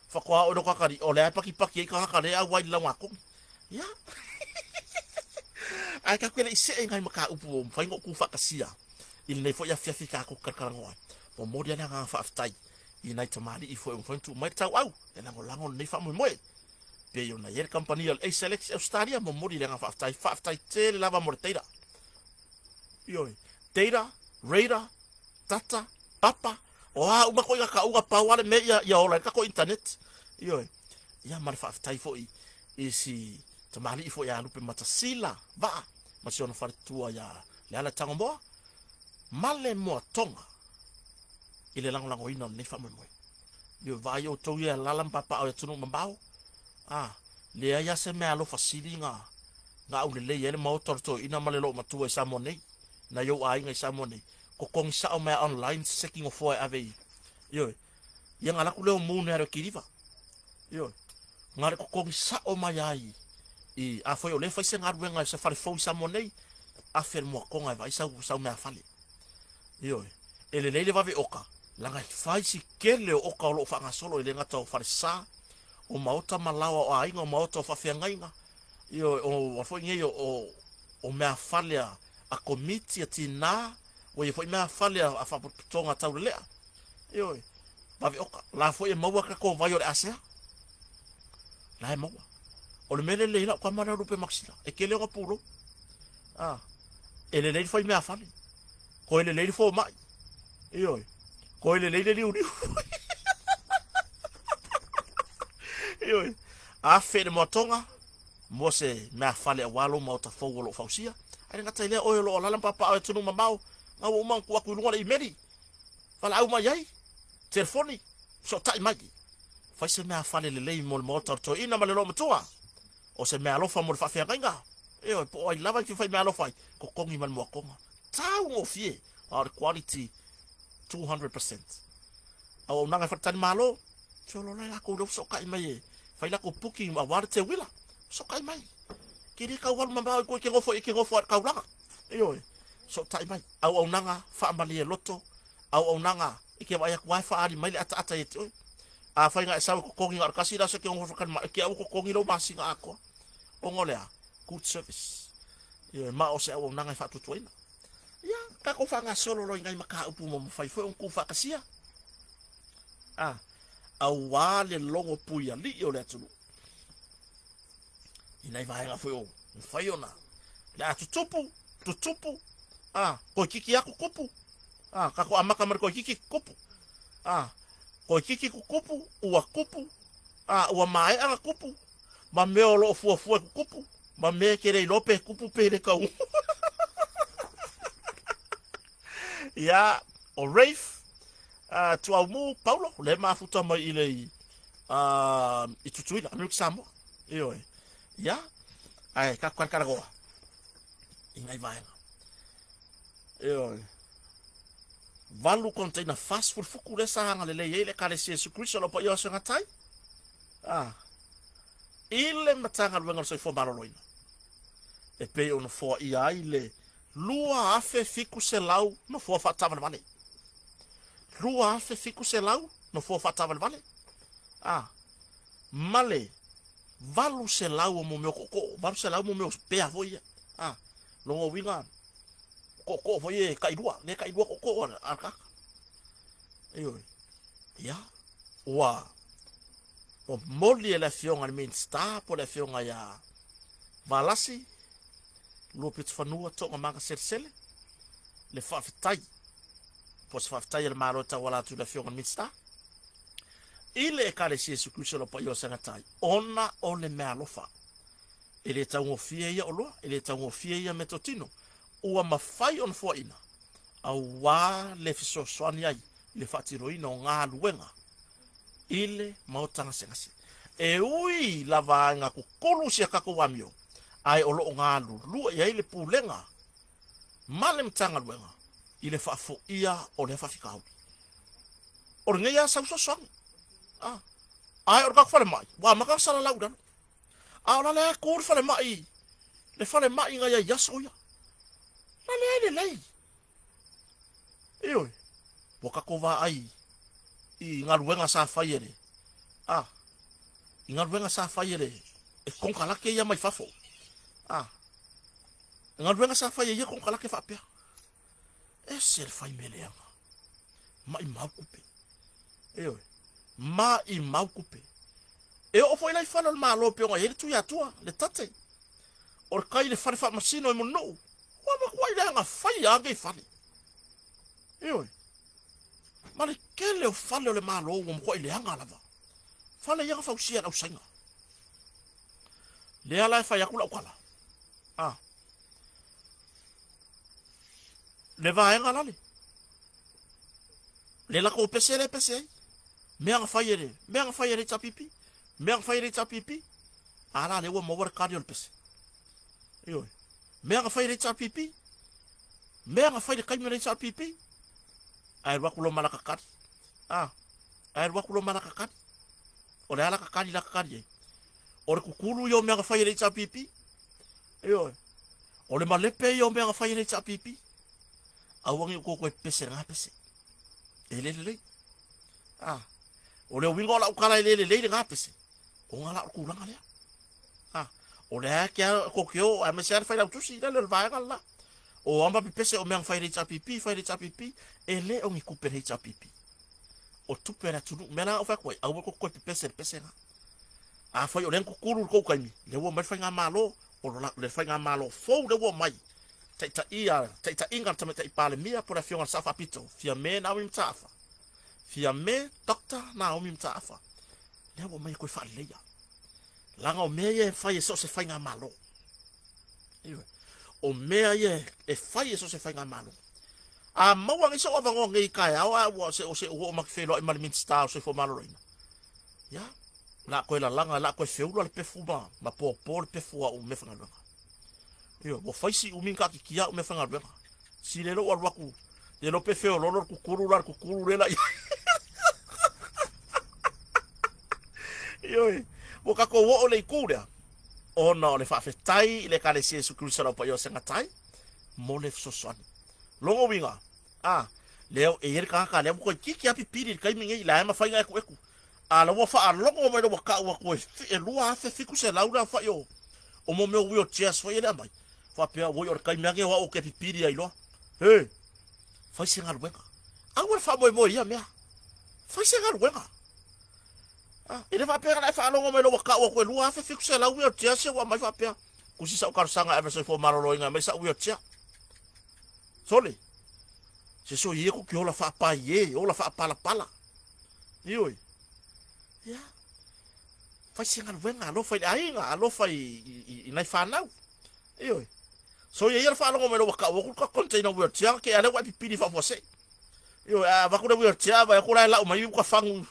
S1: fa ko o lo kakari o la paki e kakare a wai la ngako ya ai ka kwele ise ngai maka upu fa ngo ku fa kasia il ne fo ya fia fika ko karkarango o modia na nga fa aftai i nai tamali i fo tu mai tau au e lango nei fa mo pe yo na yer company al Selex Australia mo modi nga fa aftai te lava morteira teira radar tata papa o uma ko ka uga pawale me ya ola ka ko internet ya mar fa aftai fo i si tamali i fo ya lupe matasila va ma si ona fare tua ya le ala tangomboa male mo tonga ile lango ina ne fa mo yo vai o to ya lalam papa o tunu mbao le ya se me alo fasili nga u le ye mo torto ina male lo matua sa monei na yo ai ngai sa monei ko kong sa o me online seking of for ave yang ala ku le mo ne ro kiriva ngare ko kong sa o mai ai a foi o le fai se ngarwenga se fare fo sa monei a fer mo ko ngai vai sa me afale ele le va ve oka langa fai si kele oka lo fa nga solo ile ngata o fare sa o maota malawa o ainga o maota o fa fiangainga o foi nge o me afale a komiti tina Oe foi mea fale a whapotonga tau lea. Ioi. Mawe oka. La foi e maua ka ko vai o le asea. La e maua. O le mele leila kwa mana rupe maksila. E ke leo puro. E le leili foi mea fale. Ko e le leili fo mai. Ioi. Ko e le leili liu liu. Ioi. A fe de motonga. Mo se mea fale a walo ma o ta fau o lo fausia. Ai ngata ile o lo la papa o tunu mamau. Nga o man ku aku lunga i meri. Fala au mai ai. Telefoni. So tai mai. Fai se mea fale le lei mo le mo to ina ma le lo matua. O se mea lofa mo le fa nga. E po ai lava ki fai mea lofa. Ko kongi man mo konga. Tau o fie. Our quality 200%. Au nanga fatani malo. So lo la ko lo so kai mai. Fai la ko puki ma war te wila. So kai mai. Kiri ka wal mamba ko ke ngofo ka ulanga. Iyo. So tai mai. Au nanga fa mali loto. Au nanga ike vai ku wifi ali mai ata et. A fai nga sa ko kongi ngar kasi da se ke ngofo kan ma ke au ko kongi lo masinga ako. O ngolea. Good service. Iyo ma o se au nanga fa tutuina. Ya, ka ko fa nga solo lo ngai maka upu mo fai foi un ku fa kasia. Au wale longo puia li o le tulu. Inai vai nga foi o. Fai ona. La tutupu. Ko kiki aku kupu. Ka ko amaka mar ko kiki kupu. Ko kiki ku kupu, ua kupu. Ua mai anga kupu. Ma meo lo fu kupu. Ma me kere lope kupu pere kau. Ya, o Rafe. Tu au mu Paulo le mafuta mai ile i tutuina anu samo. Iyo. Ya. Ai ka kwara goa. Ingai vai. Iyo. Valu container fast food fuku le sanga le ile kale si Yesu Kristo lo pa yo sanga tai. Ile matanga luenga so fo maloloina. E pe ono fo ia ile lua afe fiku se lau no fo fa tava mane. Lua afe fiku se lau no fo fa tava mane. Male valu se lau mo meu ko valu se lau mo meu pe avoia. Longo winga ko voye kaidua ne kaidua ko aka. Eyo. Ya. Wa. O moli la fionga al min sta po la fionga ya. Valasi. Lo pit fanua to manga sele. Le fafitai. Po fafitai el marota wala tu la fionga min sta. Ile kale si Yesu Kristo lo pa yo sangatai. Ona ole mealofa. Ele tango fie ya olo, ele tango fie ya metotino. Ua mafai on fo ina. Au wa le fiso swani ai. Le fatiroina o ngā luenga. Ile mautanga sengase. E ui lava nga kukolu si kako wamio. Ai olo o ngā lua ia ile pulenga. Male mtanga luenga. Ile fafo ia o le fafikau. O nge ya sauso swani. Ai o kako fale mai. Wa maka sala laudan. Ala le kur fale mai. Le fale mai nga ya yaso ya. Le lei. Iyo. Boka kova ai. I ngaruenga sa faiere. I ngaruenga sa faiere. E konkalake ya mai fafo. Ngaruenga sa faiere ya konkalake fapea. E ser fai meleanga. Mai maukupe. Iyo. Mai maukupe. E o foi lai fala ma lo pe ngoi tu ya tua le tate. Or kai le fare fa masino e mo no. Wa ma kwai la nga fai ya ge fale. Iyo. Ma le kele o fale le ma lo o mo kwai le anga lava. Fale ya fa usia na usainga. Le ala fa ya kula kwala. Le va nga lale. Le la ko pese le pese. Me nga fai ele tapipi. Meang fai re pipi. Ala le wo mo war cardio pes. Yo. Meang fai re pipi. Meang fai re kai re pipi. Ai wa kulo malaka kat. Ai wa kulo malaka kat. O le ala ka kali la kali. O le kukulu yo meang fai re pipi. Yo. O le malepe yo meang fai re pipi. Awangi ko ko pese nga pese. Ele. O le wingo la ukala ele nga pese. O ngala kurang ala. O le kia ko kio a me ser fai la tusi le vai ngala. o amba pipese o meang fai recha pipi e le o ngi kupe recha pipi o tupe na tunu mena o fa koi au ko pipese nga a fai o len kukuru ko kaimi le wo mai fai nga malo o le fai nga malo fo le wo mai ta inga tama ta ipale mia por a fionga safa pito fia me na mi tafa fia me doctor na o mi tafa le wo mai ko fa leia langa o me ye fai so se fai nga malo o mea ye e fai so se fai nga malo a maua ngi so ava ngi kai a o se o ma felo i malmin star so fo malo ina ya la ko la langa la ko feulo le pefuma ma po le pefua o me fanga langa yo o fai si o min ka ki o me fanga langa si le lo wa ku le lo pefeo lo ku kuru le la yo o ka ko o le kuria o no le fa fetai le ka le Jesu Kristo la pa yo senga tai mo le sosani longo winga leo e yer ka le ko kiki api piri kai mingi la ma fa nga ku ala wo fa longo mo le ka wa ko e lua fe fiku se laura fa yo o mo me wio chess fa ele mai fa pe wo yo kai mingi wa o ke piri ai lo he fa senga wenga a fa mo ya me fa senga wenga ele va pega la fa longo me lo ka o ko lua fe fiku se la wio chess wa mai fa pe ku si sa ka sanga e so fo marolo inga me sa wio chess sole se so ye ko la fa pa ye o la fa pala ioi ya fa singa wenga lo fa ainga lo fa i nai fa nau ioi so ye fa longo me lo ka o ko container wio chess ke ale wa pipini fa fose ioi va ko wio chess va ko la o mai ko fangu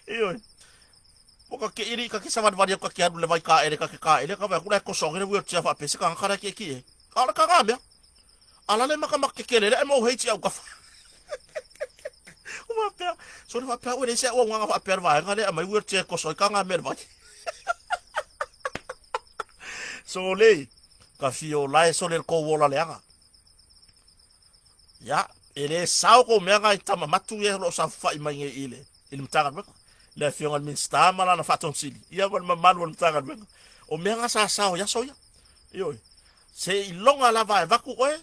S1: ioi poka ke iri ka ke sama varia ka ke adu le vai ka ere ka va kula ko songe le wheelchair fa pese ka kara ke ki ala ka ga mea ala le maka makke kele le mo heiti au ka o ma pe so le va pe o le se o nga va per va ngale mai wheelchair ko so ka nga mer vai so le ka fio lai so le ko wola le anga ya ele sao ko mea nga tama matu ye lo sa fa i mai ile il mtanga le fionga min sta mala na faton sili ia wal mamal wal tanga ben o menga sa ya soya yo se ilonga la va vaku oe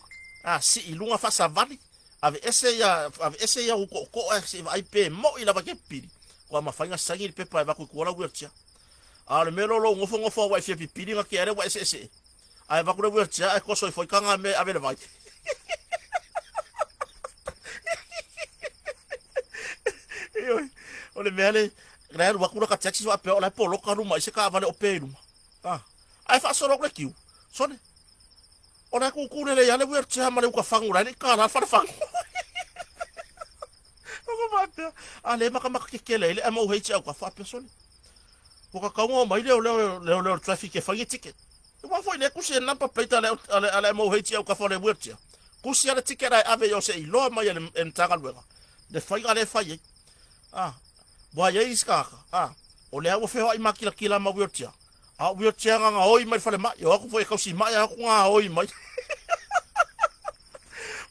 S1: si ilunga fa sa vali ave ese ya ko se vai pe mo ila va ke pili ko ma fanga sangi pe pa vaku ko la wurtia ale melo lo ngofo wa fi pili nga ke ere wa ese ai vaku le wurtia ko so foi kanga me ave le vai yo ole mele grel wa kura ka taxi wa pe ola po lo ka ruma se ka vale o pe ruma ai fa so ro le kiu sone ona ku ku le ya le wer cha male ku fangura ni ka la fa fang ko ma pe ale ma ka ma ke kele le mo he cha ku fa pe sone ko ka ngo mai le traffic e fa ticket wa foi le ku se na pa pe ta le mo he cha ku fa le wer cha ku se le ticket ai ave yo se lo mai en tagal wega de fa le fa ye boa ye iskaka o le o feo ai makila kila ma wheelchair wheelchair nga oi mai fale mai yo ku foi kausi mai ku nga oi mai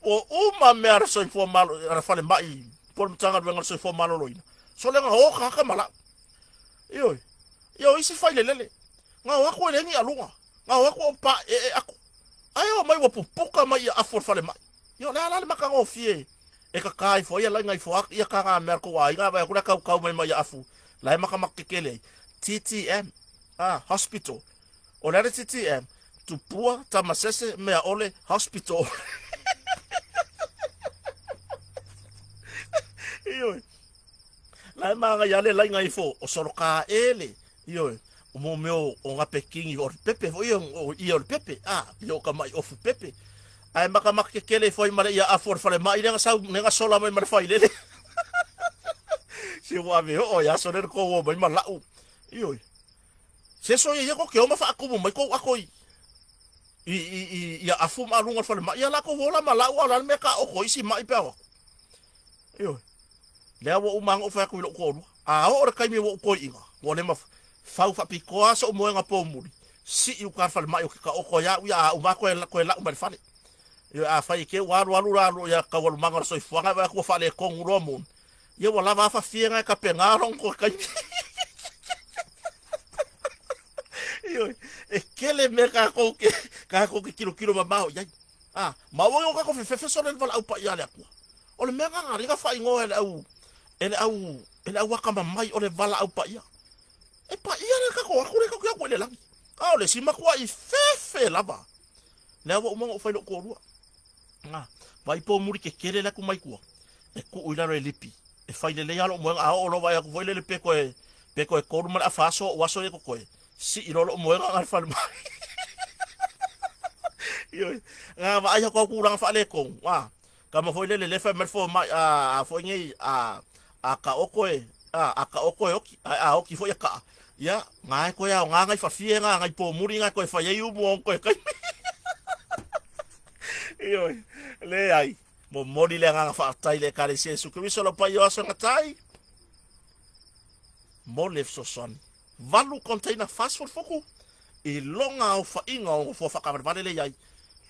S1: o uma mer so informal ara fale mai por mtanga wenga so informal loina so le nga o ka mala yo isi fai lele nga wa ku le ni alunga nga wa ku pa aku ayo mai wo pupuka mai a for fale mai yo la maka ngo fie e ka kai fo ia la ngai fo ia ka ga mer ko ai ga ba ku ka mai mai afu la ma ka makekele TTM hospital o la TTM tu pua tamasese me ole hospital yo la ma ga ya le la ngai fo o soro ka ele yo o mo meu o nga peking o pepe fo o pepe yo ka mai ofu pepe ai maka makekele foi mara ia afor fale mai nga sola mai mara fai lele si wa ve o ya so le ko wo mai mala u yo se so ye ko ke o ma fa ku mai ko akoi ia afu ma lunga fale mai ia la ko wola mala u ala me ka o ko isi mai pe yo le wo umang o fa ku lo ko o re kai me wo ko inga wo le ma fa fa pi ko so mo nga po muri si u ka fale mai o ka o ko ya u ma ko la u ma fale yo fai ke waru ya ka wal manga so fuanga ba ko fale ko nguromon yo wala va fa fienga ka pengaron ko ka E kele me ka ko ke kilo mamao yai. Ma wo ka ko fe so le vala upa ya le aku. O le mega ngari ka fa ingo ele au waka mai o le vala upa ya. E pa ia le ka ko aku le ka ko le lang. O le sima ko I fe lava. Le wo mo fa lo ko rua. Vai po muri ke kele la ku mai ku. E ku ila re lipi. E fa le ya lo mo a o lo vai ku foi le peko e ko ma afaso waso e ko e. Si ilo mo nga fa mai. Yo, nga va ya ko kurang fa le ko. Ka mo foi le fa mer fo mai fo ngi ka okoe ka okoe oki foi ka. Ya, nga ko ya nga fa fie nga po muri nga ko fa ye u mo ko ka. Yo, le ai. Mo mori le nga fa tai le ka le se su ko so lo pa yo so nga tai. Mo le so son. Valu container fast food foku. E longa o fa inga o fo fa ka vale le ai.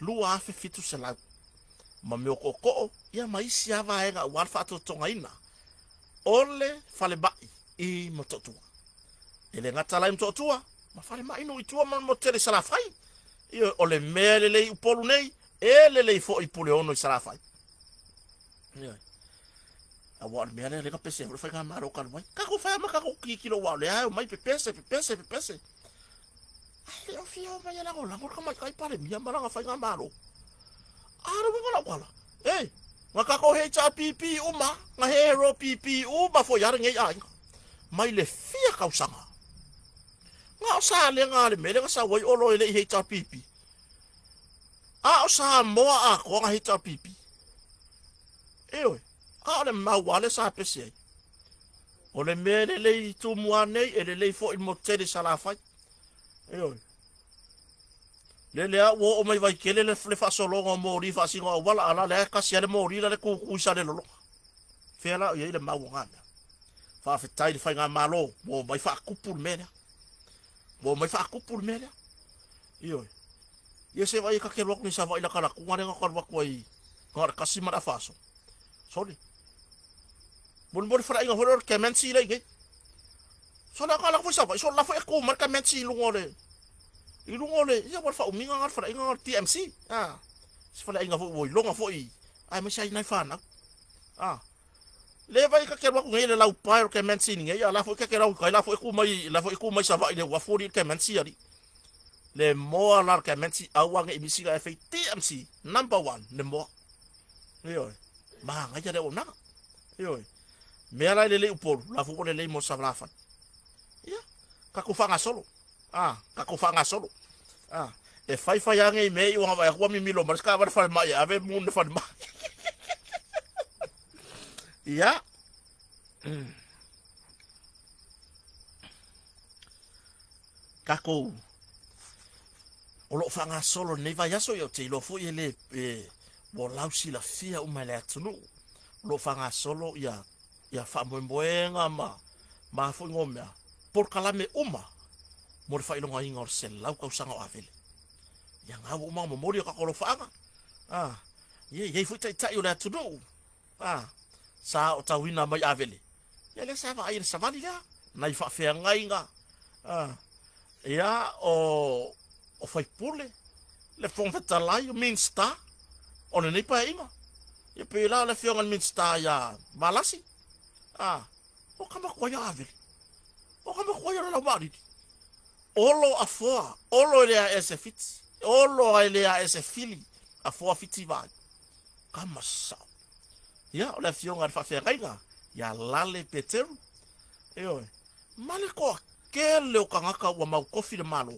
S1: Lua afe fitu se lau. Ma meo koko, ia maisi awa ega uar whaato tonga ina. Ole fale bai I mototua. Ele ngata lai mototua, ma fale mai no itua ma mo tere salafai. Ia ole mea lelei upolu nei, e lelei fo I pule ono I salafai. Ia. A wā mea lelei ka pese, ule whai ngā maro karwai. Kako whai ama kako kikilo wā le ai, mai pepese. Ai, o fia o mai alango, lango ka mai kai pare, mia maranga whai ngā maro. Ara wala. Eh, nga kako HRPP uma, nga hero PP uma fo yara ngai ai. Mai le fia kausanga. Nga osa le nga le mele nga sa wai olo le HRPP. Osa moa ko nga HRPP. Ewe, le mawale sa pese. Ole mele le tu muane e le fo il moteri salafai. Ewe. Le wo o mai vai kele le fa solo ngo mori fa singo wala ala le ka sia le mori le ku sa le lolo. Fela ye le mau ngana. Fa fa tai fa nga malo, wo mai fa kupul mena. Iyo. Ye se vai ka ke lok ni sa vai la kala ku ngare nga ka ko I. Ngor ka si mara faso. Sorry. Bon fra inga horor ke men si le ge. So la kala ko sa vai so la fa ko mar ka men si lu ngore. Ilungole ia war fa uminga ngar fa inga TMC se fa inga fo wo longa fo I ai ma sai nai fa na le vai ka ke wa ngele la upai ke mensi ni ia la fo ke ra ka la fo ku mai sa va ile wa fo ke mensi ali le mo la ke mensi awa nge imisi ga fa TMC number 1 le mo yo ma nga ja de ona yo me ala le upor la fo le mo sa la fa ia ka ku fa nga solo kako fanga solo. E fai ange me o wa ko mi milo mas ka fa ma ya ave mun fa ma. Ya. Kako o lo fanga solo ne va ya so yo te lo fo ele bo lausi la fia o male atunu. Lo fanga solo ya fa mboenga ma fo ngomia. Por kalame uma mo fa ilonga ingor sel lau ka usanga avele yang au mo mori ka ko faanga ye fu tai o la tu no sa o tawina mai avele ye le sa va ir savali ya nai fa fe ngainga ya o fai pule le fon feta lai o minsta on ne pa inga ye pe la le fiona minsta ya balasi o kama ko ya avele o kama ko ya la mari olo afoa, olo ele a ese fiti, olo ele a ese fili, afoa fiti vai. Kama sa. Ya, ole fionga fa fe ngainga, ya lale peteru. Male ko kele o kangaka wa mau kofi de malo.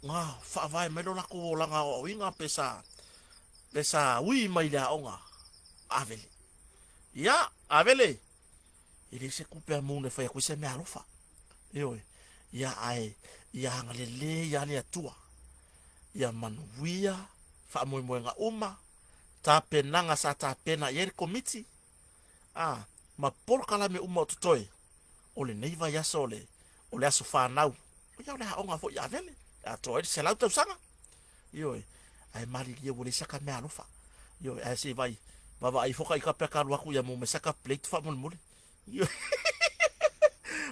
S1: Nga fa vai melo la ko langa o inga pesa ui mai da onga. Avele. Ya, avele. Ele se kupe mune fa ko se me alofa. Ya ai ya ngalele ya le tua ya manuia fa mo nga uma ta penanga sa ta pena yer komiti ma por kala me uma tutoi ole neiva ya sole ole aso fa nau ya ole onga fo ya vele ya to se la to sanga ai mali ye wole saka me alofa ai se vai baba ai foka ka pe karu aku ya mo me saka plate fa mo mole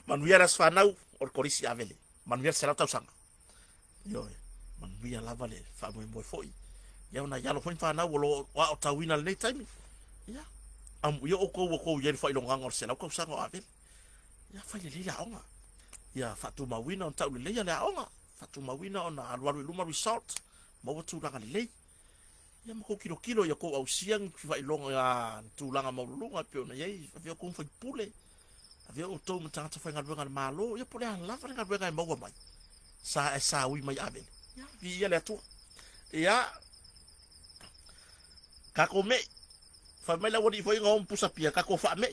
S1: manuia las fa nau or korisi avele manuel será usanga Yo, manuia lava le fa mo foi. Ya una yalo foi fa na wo wa o tawina le time. Ya. Am yo o ko ye fa ilonga ngor sela ko sa ko ave. Ya fa le la onga. Ya fa tu mawina on tau le ya la onga. Fa tu mawina on alwaru luma resort. Mo tu langa le. Ya mo kilo ya ko au siang fa ilonga ya tu langa mo lunga pio na ye fa ko fa pule. Avia o tau matanga fa ngal malo ya pole la fa ngal mo mai. Sa ui mai ave. Ya vi ya le tu. Ya kako me fa mai la wodi foi ngom pusa pia kako fa me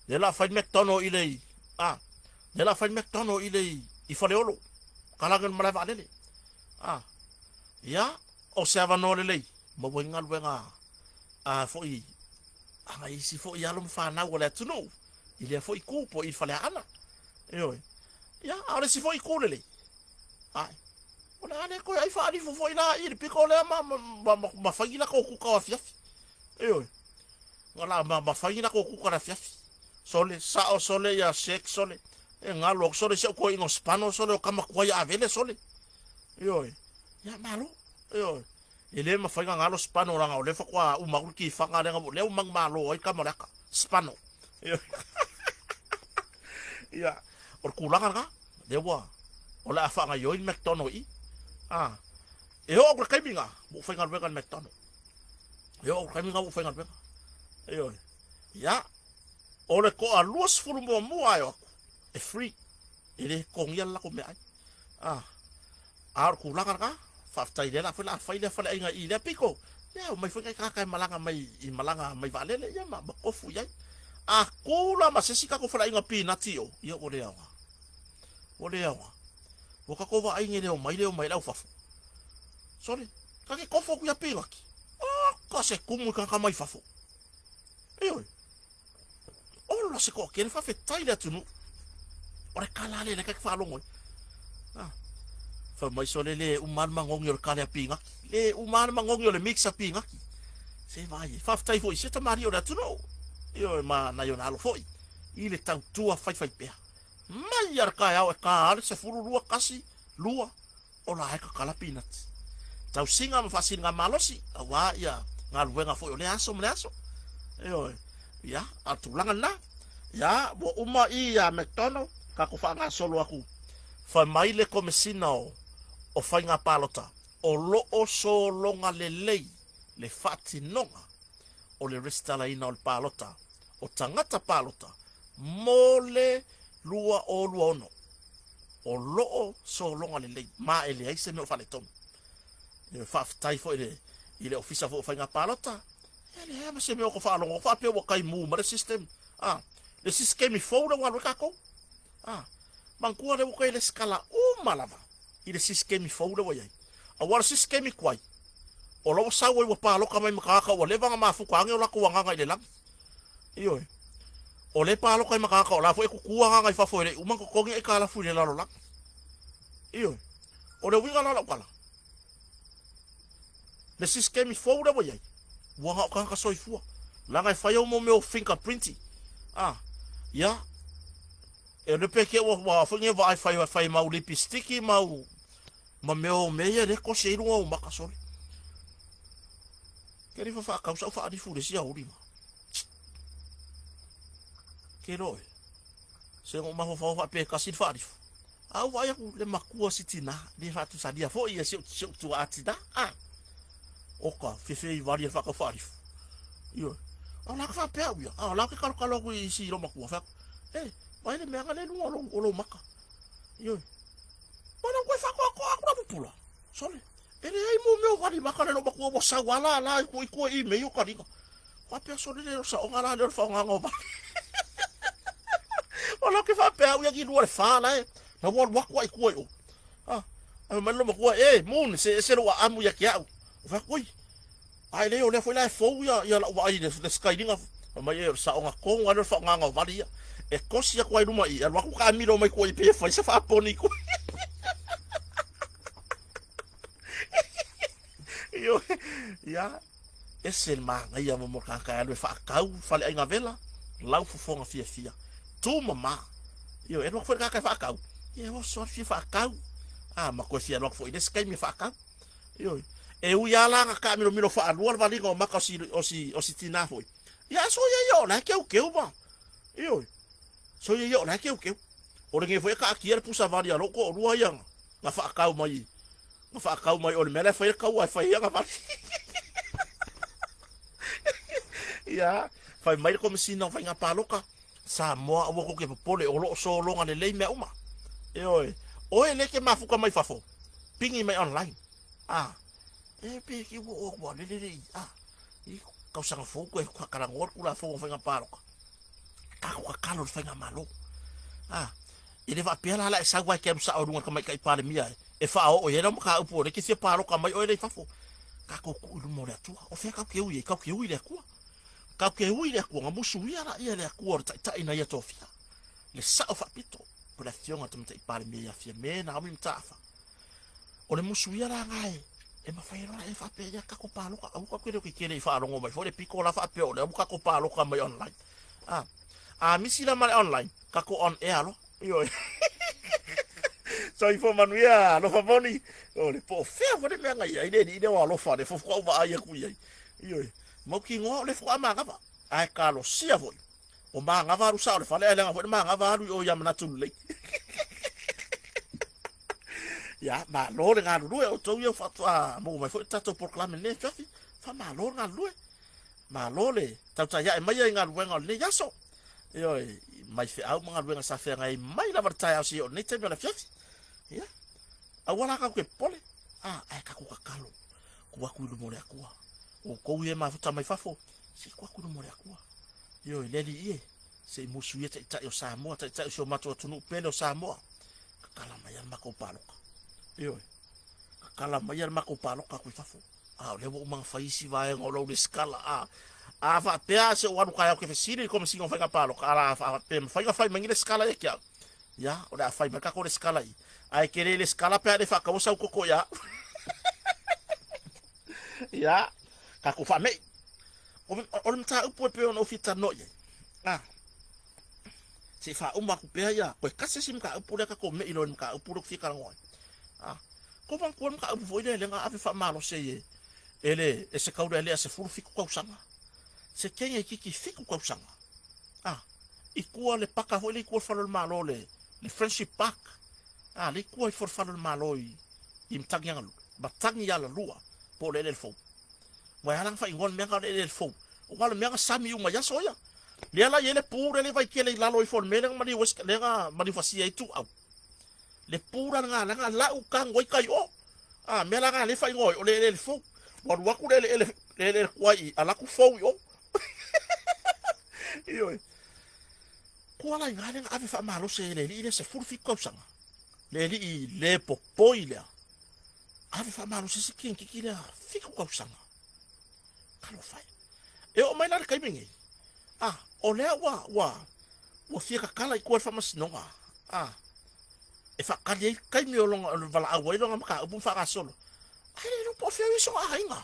S1: de la fa mctono ile de la fa mctono ile I fa le olo kala gan mala va le ya o se ava no le mo wenga wenga foi anga isi foi ya lo fa na wala tu no ile foi ku po I fa le ana ya ora si foi ku le ona ane ko ai fa ali fo ina I piko le ma fa ina ko ku ka fiafi ngala ma fa ina ko ku ka fiafi sole sa o sole ya sex sole ngalo sole se ko ino spano sole kama ko ya avele sole ya malo ele ma fa ngalo spano ranga le fa kwa u magul ki fa ngale ngabo le u mang malo ai kama laka spano ya or kulangan ka dewa ola fa nga yo McDonald's e ho ko kaiminga mo fa ngal vegan McDonald's yo kaiminga mo fa ngal vegan ya ole ko a luas fulu mo ayo e free ele ko ngia la ko me ai ar ku la ka fa tai le la fa la fa ile fa inga I le piko ya mai fa ka malanga mai I malanga mai valele ya ma ko fu ya ku la ma sesi ka ko fa inga pinatio yo ole ya o ka ko va ai ngere o mai la fa sorry ka ke ko fo ku ya pinga ki ka se kumu ka mai fa fo la se ko ke fa fe tai le tunu ora kala le ka fa longo fa mai so le uman mangong yo ka le pinga le uman mangong yo le mixa pinga se vai fa tai fo se ta mario da tunu ma na yo na lo foi ile tau tua fai pe mai ar ka ya ka se furu lua kasi lua ola ka kala pinat tau singa ma fasinga malosi wa ya ngal wenga fo le aso ya atulangan na ya bo uma I ya McDonald's ka ko fa nga solo aku fa mai le komesina o fa nga palota o lo o solo nga le fati nonga o le restala ina o palota o tangata palota mole lua o lua ono o lo o solo nga le ma ele ai se me o fa le tom fa tai fo ile ofisa fo fa nga palota ele ha se me o ko fa lo fa pe o kai mu ma system le sistemi fora wa ka ko mangkua le ko le skala malava ile sistemi fora wa yai a war sistemi kwai o lo sa wa pa lo ka mai makaka o le vanga mafu ka nge la ko nga ile lang o le pa lo ka makaka o la fo e ku nga fa fo le umang ko nge ka la fu le la lo lang o le winga la kala le sistemi fora wa yai wa ka soifua la ngai fa yo mo me fingerprinting ya e le peke wa fa nge va fa mau lipstick mau ma meo meia le ko se ru o makasole ke ri fa ka sa fa di fu le sia uri ma ke roi se o ma fa pe ka si fa di au vai ku le makua sitina le fa tu sadia fo ia se tu atida oka fe vari fa ka fa di yo ala ka pe au ya ala ka ka lo ku si lo makua fa vai le mega le o lo maka yo mana ko fa ko na pula sole ele ai mo meu vari maka le lo makua bo sa wala la ko I me yo ka ringa wa pe so le sa o ngala le fa ngo ba ola ke fa pe au ya ki lo fa la na wo wa ko yo ma lo makua mun se lo amu ya ki au fa ko ai le o le foi la fo ya la wa ai le sky dinga ma ye sa o nga ko nga fa nga vari e kosi ya kwai ruma I alwa ku ka miro mai ko I pe fa se fa poni ko yo ya ese ma ngai mo ka ka le fa kau fa le nga vela lau fu fonga fia tu mama yo e no fa ka fa kau ye o so fa kau ma ko fia lo fo ide skai mi fa ka yo e u ya la ka mi lo fa alu va lingo ma ka o si tina foi ya so ya yo la ke o ba yo so ya yo la ke o o nge foi ka ki pusa va dia lo ko rua yang nga fa ka mai o mele fa ka wa fa ya ka ya fa mai ko si no fa nga paloka sa mo o ko ke pole o lo so lo nga le me uma o ele ke mafuka mai fafo pingi mai online e pe ki o le i ka usanga fo ko ka kara ngor kula fo fa nga paloka ka ko ka fa nga malo ele va pela la sa wa ke sa o ka mai kai pale mia e fa o era mo ka upo le ke se paloka mai o ele fafo ka ko ku mo le tu o fe ka ke u le ku ka ke ui le ku nga musu ia le ku ta ina ia tofia le sa o fa pito por acción a tumta ipale me ia fia me na mi mtafa o le musu ia la ngai e ma fa ira e fa pe ia ka ko palo ka u ka kwere ke kele fa rongo mai fo le piko la fa pe o le ka ko palo ka mai online mi si la mai online ka ko on air lo yo so ifo manuia lo fa boni o le po fe fo le me ngai ide wa lo fa le fo ko va ia ku ia yo mo ki ngo le fo ama ngava ai ka lo sia voi o ma ngava ru sa le fa le nga fo ma ngava ru o ya mana tu le ya ma lo le nga lu o to yo fa mo mai fo ta to proclame ne fa ma lo nga lu ma lo le ta ya mai nga lu nga le ya so yo mai fe au nga lu nga sa fe nga mai la verta si o ne te na fiati ya awala ka ke pole ai ka ku ka kalo ku ku lu mo le ku o ko ye ma futa mai fafo si kwa ku mo le akua yo le di e se musu ye ta yo Samoa ta so mato tunu pelo Samoa kala mai ma ko paloka yo kala mai ma ko paloka ku fafo le mo ma fa isi va en olo de skala fa pea se wa ka ke fesiri como si on fa paloka fa pe fa mangile skala ye kya ya o da fa ma ka ko de skala ai kere le skala pe de fa ka usa ko ya ya ka ko fa me o mta upo pe no fita no ye se fa uma ku pe ya ko ka se sim ka upo ka ko me ilo ka upo ku fika ngoi ko ban ko ka upo ile le nga ave fa malo se ye ele ese ka ule se fulu fiku ko sanga se kenye kiki fiku ko sanga ikua le paka ho le ko fa lo malo le friendship park le ko fa lo malo i mtangi ngalu batangi ya la lua po le fo wa halang fa ingon me ka le fo o ka le me ka sami uma ya soya le la yele pure le vai kele la lo i fon me nga mari wes le nga mari fasia itu au le pura nga la u ka ngoi kai o me la nga le fa ngoi o le fo wa wa ku le kwai ala ku fo yo yo ko la nga le ave fa malo se le se furfi ko sanga le popoile ave fa malo se kin kikila fiku ko sanga kalo fai o mai la kai mingi o le wa fia kala i ko fa masnonga e fa kali kai mi o longa vala a wai longa ka bu fa ka solo ai no po fia so a inga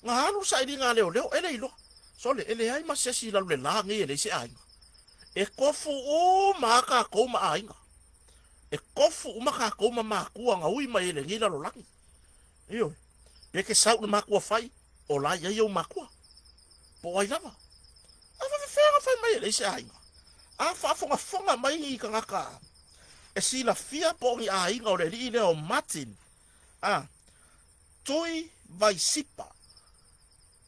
S1: nga halu sa idinga leo ele ilo sole ele ai ma se si la le la ngi ele se ai e kofu o ma ka ko ma ai e kofu o ma ka ko ma ku nga ui mai ele ngi la lo langi yo e ke sa ma ku fai o la ya yo ma ku po ai lava fa mai ele se ai fa fonga mai ka ngaka e si la fia po ngi ai nga le ni o Martin toi vai sipa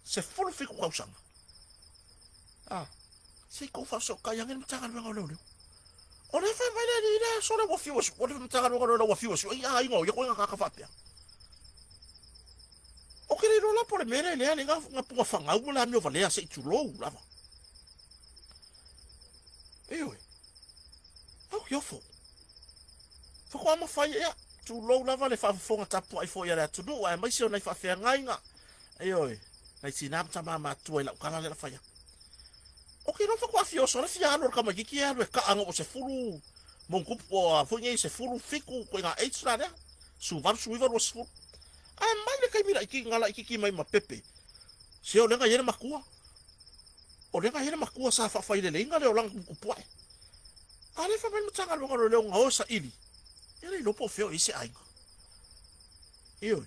S1: se fulu fiku kausanga se ko fa so ka yang mtanga ngo lo o le fa mai le ina so le wo fios o le mtanga ngo lo wo fios ai ngo yo ko nga ka fa pia o ke le la por mere le nga pu fa nga u la mi o vale se tu lo la yo fo ko ma fa ya tu lo la vale fa fo nga tapu ai fo ya la tu do ai mai se ona fa fa ngai nga nai sinam tama ma tu la kala la fa ya o ke no fa ko fio so la fia no ka ma ki ya le ka anga o se fulu mon ku po fo ngai se fulu fiku ko nga extra ya su var su iva ros fu ai mai le kai mira ki ngala ki mai ma pepe se o le nga yele makua o le nga yele makua sa fa fa ile le nga le o lang ku po ale fa mai mtanga lo nga o sa ili Ele lo po feo ise ai. Iyo.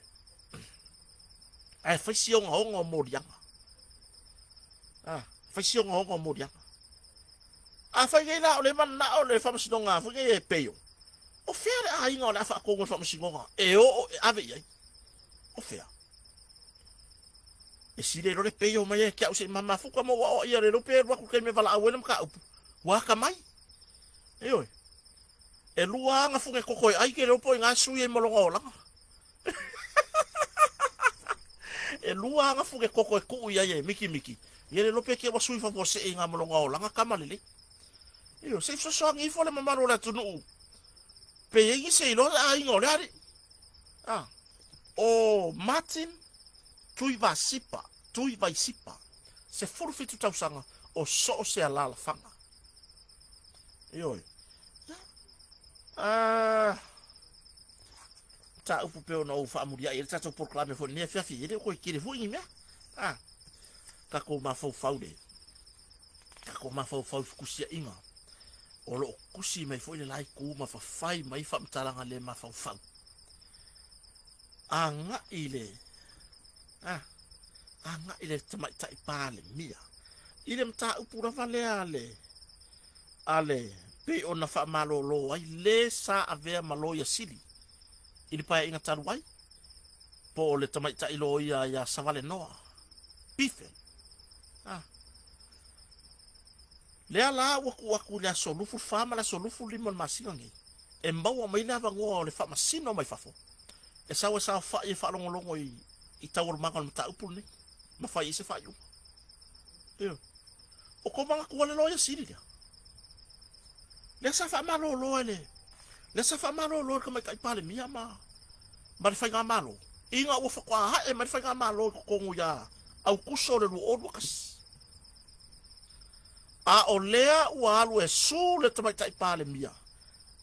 S1: Ai fai si onga morianga. Fai si onga morianga. Fai ngai la ole man na ole fa msinonga, fai ngai peyo. O fere ai nga la fa ko fa msinonga. O ave ai. O fere. E si le peyo mai ke au se mama fuka mo wa ia le pe wa ku ke me vala awena ka upu. Wa ka mai. Iyo. E lua nga funge kokoi ai ke po nga sui e molonga ola. E lua nga funge kokoi ku ia ye miki. Ye le pe ke wa sui fa po se nga molonga ola nga kamalele. Iyo se so ngi fo le mama ro la tunu. Pe ye se lo ai ngole ari. O Martin tui va sipa. Se forfitu tausanga o so se ala la fanga. Iyo. Ta upu peo na ufa amuria ele tato proclame fo ne fiafi ele ko kire fo imia ka ko ma fo kusia inga o lo kusi mai fo ile lai ku ma fa fai mai fa mtalanga le ma fa anga ile tama tai pale mia ile mta upu ra vale ale pe ona fa malolo ai le sa ave malo ya sili ili pa inga taruai po le tamaita ilo ya savale noa pife le ala waku le solufu fama la solufu limon masinga e mbau mai lava ngo le fa masino mai fafo e sa fa e fa longo i tawor mangal mata upu ni ma fa ise fa yu o ko manga ku le lo ya sili le sa fa malolo le sa fa malolo ko mai kai pale mia ma fai malo inga wo fa kwa ha e fai malo ko nguya au kuso le o lukas o lea wa alu e su le tamai tai pale mia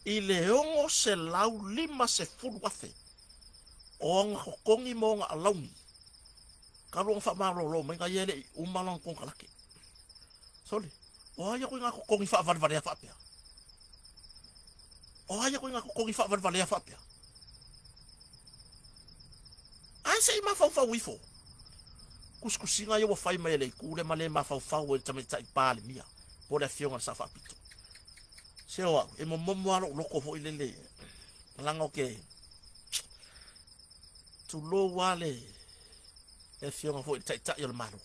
S1: i le ongo se lau lima se fulu wafe o nga kokongi mo nga alauni kalo fa malolo mai ga yele umalong kong kalake sole o ya ko nga kokongi fa varvare fa pia o ya ko nga kokongi fa varvare fa pia ai sei ma fa wifo kuskusinga yo fai mai le kule male ma fa e tamai tai pale mia po le fionga sa fa pito se o e mo lo ko fo ile langa ke tu lo wale e fionga fo tai tai yo malo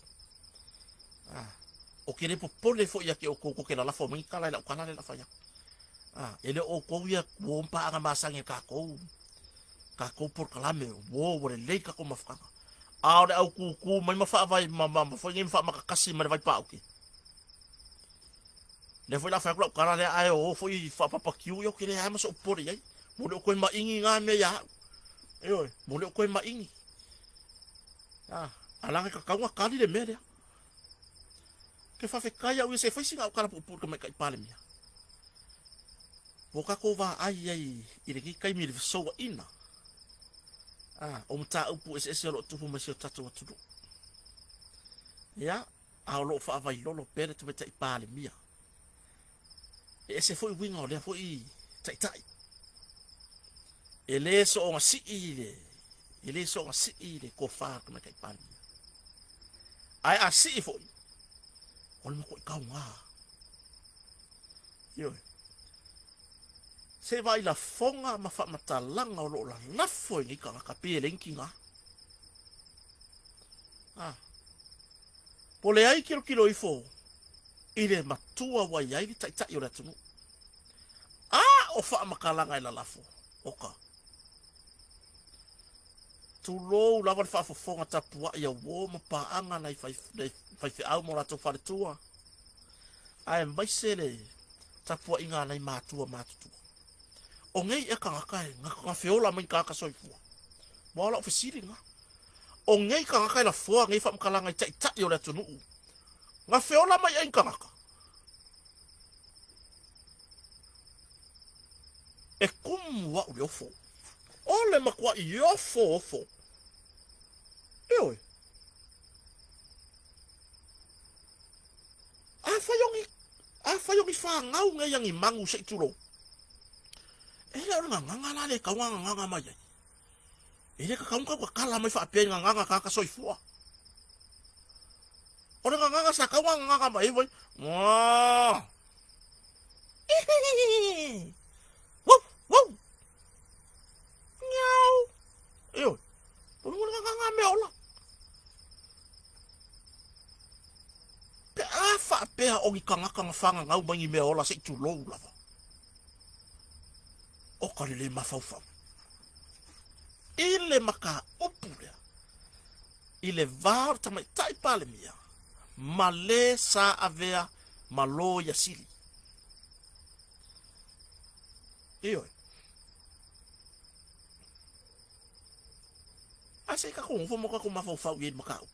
S1: o kere po pole fo ya ke o ko ke la fo mi kala la kana la fa ya ele o ko ya ko mpa nga masange ka ko por kalame wo le ka ko mafanga ore au ku mai mafa vai mama foi ngin fa makakasi mai vai pa oke le foi la fa ko kana le ai o foi fa papa kiu yo kire ai maso por ai mo le ko ma ingi nga me ya mo le ko ma ingi ala ka nga kali le me ke fa fe kaya u se foi singa kala por ko mai kai pale mia boka ko va ai ile ki kai mi so ina o mta upu ese lo tupu masio tatu watu ya lo fa vai lolo pere tu tai pale mia ese foi winga le foi tai ele so nga si ile ko fa ko mai pale ai a si foi o mo ko ka nga yo se vai la fonga ma fa matalanga o lo la lafo ni ka pe lenkinga pole ai kilo ifo ile matua wa yai tai tai ora tunu o fa makalanga ila lafo oka tu lo la va fa fonga tapua ya wo ma pa anga nai fai au mo la to fa tua ai mai sele tapua inga nai matua matu o ngei e kangakai nga feola mai ka soifua mo la ofisiri nga o ngei kangakai la fua ngei fa mkalanga tai tai o le tunu nga feola mai e kangaka e kum wa o fo ole makwa yo fo a fa yongi fa ngau ngei yangi mangu se tulo Ele o nganga la le ka nganga mai. Ele ka ka kala mai fa pe nganga ka soifua. O nganga sa ka nganga mai voi. Wow. Wow, wow. Miau. Yo. O nganga me ola. Pe afa pe o ki kanga fanga ngau mai me ola se tu lo la. O ka le mafaufa. Ile maka opulea. Ile var tamai tai pale mia. Male sa avea malo ya sili. Iyo. Ase ka kung fumo ka kumafaufa uyen maka op.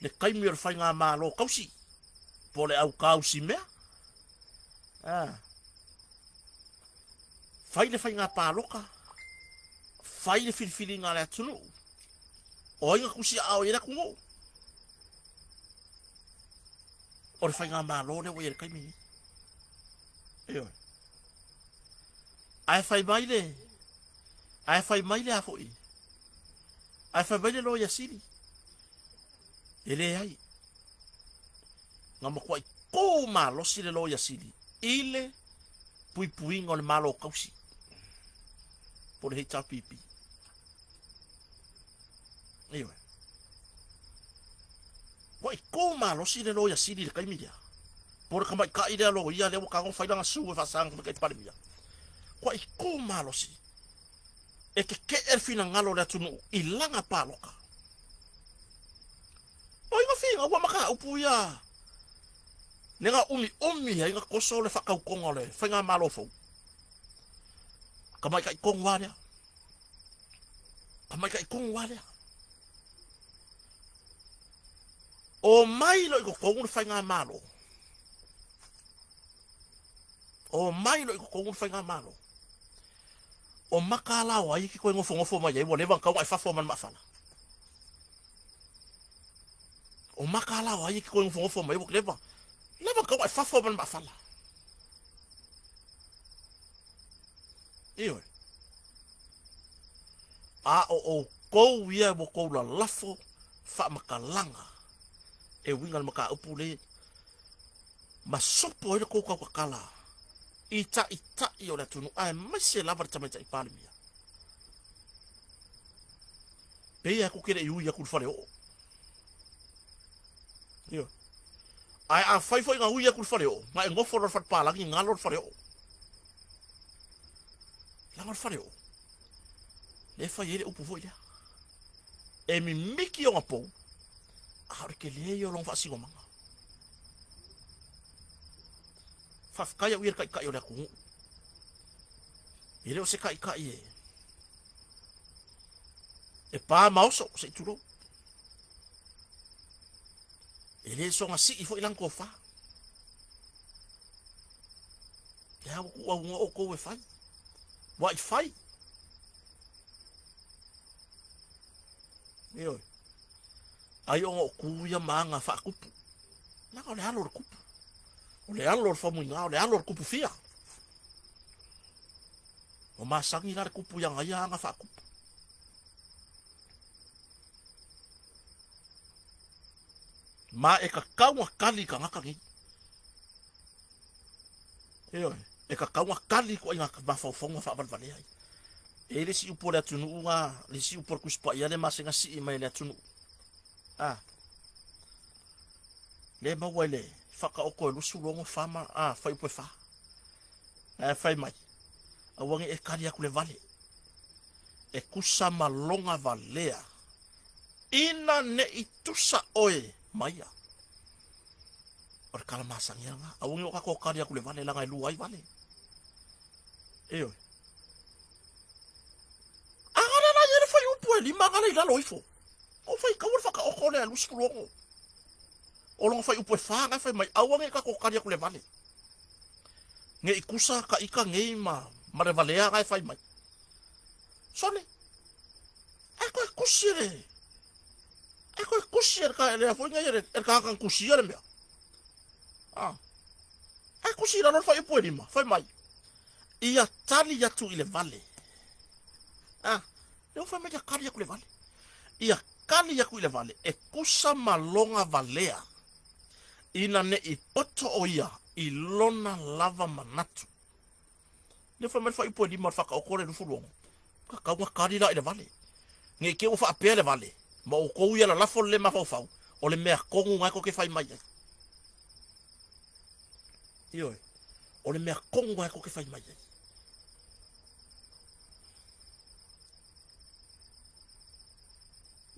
S1: Le kai mir fai ngā malo kausi. Pole au kausi mea. Fai le fai ngā pāloka. Fai le filifili ngā lea tunu. O inga kusi ao ira kungo. O le fai ngā malo le o ira kaimini. Eo. Ai fai maile. Ai fai maile a foi. Ai fai maile lo ya siri. Ele ai. Ngā makuai kou malo si le lo ya siri. Ile pui pui ngā le malo kausi. Por hei tā pipi. Iwe. Wai kou malo si le lo ya siri le kaimiria. Por ka mai ka ide alo ia le ka ngon failanga su e fasang ka te parimia. Wai kou malo si. E ke fina ngalo le tunu ilanga paloka. O inga finga wa maka upu ia. Nenga umi ya inga koso le whakau konga le. Whainga malo fau. Ka mai kai kong wārea. Ka mai kai kong wārea. O mai lo iko kongu le whainga malo. O mai lo iko kongu le whainga malo. O maka lao ai ki koe ngofo mai. Ewa lewa kau ai whafo man mawhala. O maka lao ai ki koe ngofo mai. Ewa lewa kau ai whafo man mawhala. Ioi. A o kou ia mo kou la lafo wha makalanga. E wingal maka upu le. Ma sopo ele kou kau kakala. Ita i o le tunu. Ai maise lava le tamaita i palimia. Pei aku kere iui aku lwhare o. Ioi. Ai a whaifo i ngā ui aku lwhare o. Nga e ngofo lor whatpālangi ngalo lwhare o. Langar whare o. Le whai ere upu foi lea. E mi miki o ngā pou. Aore ke le i o long whasingo manga. Whafkaya uir kai o lea kungu. Ere o se kai e. E pā maoso se i turo. Ele so ngā si i fo ilang ko wha. E hau kua unga o kou e whai. Wa i whai. Ioi. Ai o kuia maanga whaakupu. Naka o le alor kupu. O le alor whamuinga, o le alor kupu fia. O masangi nare kupu yang ai anga whaakupu. Ma e ka kaunga kali ka ngaka ngi. Ioi. E ka kaunga kali ko inga mawhauwhaunga whaabalvale ai. E le si upo le atunu unga, le si upo kuspa ia le masenga si i mai le atunu. Le maua le, whaka oko e lusu longo whama, whai upo e wha. Whai mai. Awangi e kari aku le vale. E kusa malonga valea. Ina ne i tusa oe maia. Ora kala masangi anga. Awangi o kako kari aku le vale langa e luai vale. Eo. Lima ngala ila loifo. O fai ka ur faka oko le lusu longo. O longo fai upo e whanga fai mai awange ka kokari aku le vale. Nge ikusa ka ika ngei mare valea ngai fai mai. Sone. Eko e kusire. Eko e kusire ka ele afo ngai ele ka kan kusire mea. Ai kusira no fai poi lima, fai mai. Ia tali atu ile vale. Ah, eu fai mai kali ya kule vale. Ia kali ya kule vale e kusa malonga valea. Ina ne I poto o ia I lona lava manatu. Ne fai mai fai poi lima faka okore no furongo. Ka kaunga kali la ile vale. Nge ke ufa apea le vale. Ma o kou ia la lafo le ma fau. O le mea kongu ngai ko ke fai mai. Ioi. O le mea kongu ngai ko ke fai mai.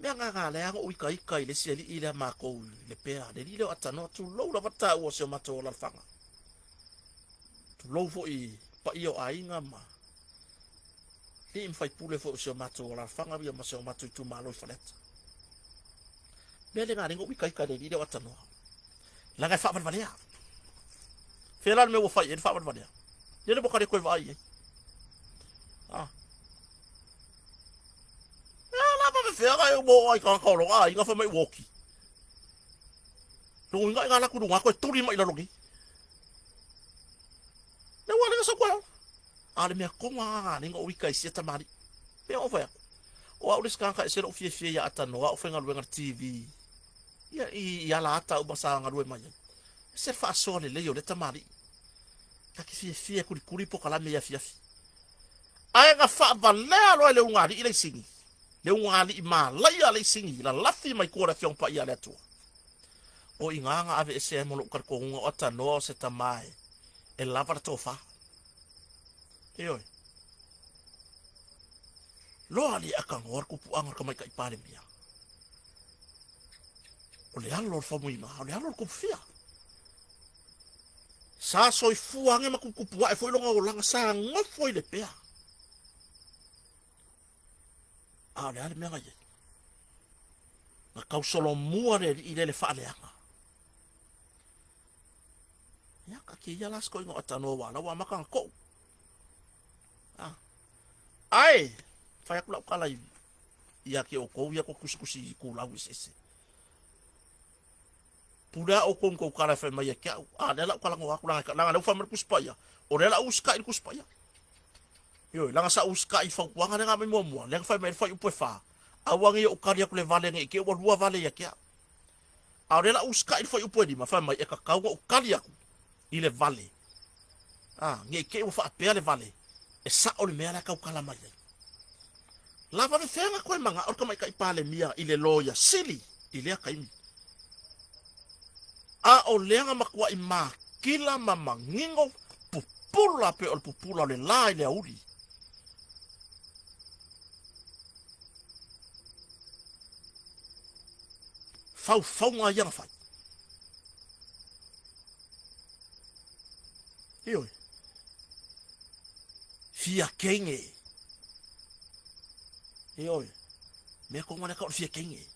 S1: Mea ngā le anga ui ika I le siali I le ma kou le pea. Le li leo atano tu lou la wata ua seo mato o la whanga. Tu lou fo I pa I o ainga ma. Li im fai pule fo seo mato o la whanga via ma seo mato I tu malo I whaneta. Mea le ngā ringo ui ika le li leo atano. Langai whapan vanea. Whelan me ua whai e whapan vanea. Nere mo kare koe vai e. Ah. Fea ga e mo ai ka kaolo ai nga fa mai woki. No nga nga la ku nga ko turi mai la logi. Ne wala nga sa kwa. Ale me ko nga nga ui kai sia tamari. Pe o fa. O au ska ka se lo fie ya atano o fa nga luenga TV. Ya la ata o basa nga lue mai. Se fa so le yo le tamari. Ka ki fie kuri po kala me ya fie. Ai nga fa ba le lo ngari ile singi. Le ungali ma lai ale singi la lafi mai kora fiong pa ia le tua. O inganga ave ese mo lo kar ko nga ota no se tamai. E lava tofa. Oi. Lo ali akang or ku puang ka mai ka ipale mia. O le alo fa mo ima, o le alo ku fia. Sa soi fuange ma ku pua e foi longa o langa sa ngofoi le pea. Ale ale mea ngai. Nga kau solo mua re I le whaaleanga. Ia ka ki ia las ko ingo atano wala wa makanga kou. Ai, whai aku lau kalai. Ia ke o kou ia ko kusikusi ku lau isese. Pura o kou kalai whai mai kia au. Ne lau kalango aku langa lau whamar kuspaya. O ne lau uska I kuspaya. Yo, langa sa uska I whaukuanga ne ngā mai mua. Lenga whai mai whai upoe wha. Awangi o kari aku le vale nge ke o lua vale ya kia. Aurela uska I whai upoe ni ma whai mai e ka kaunga o kari aku I le vale. Nge ke o wha apea le vale. E sa o le mea la kau kala mai. Lava me whenga koe manga orka mai ka ipale mia I le loya sili I lea kaimi. O leanga makua I ma kila mamangingo pupula pe o le pupula le la I le auri. Fau nga ianga fai. Ioi. Fia kenge. Ioi. Mea konga ne kao fia kenge.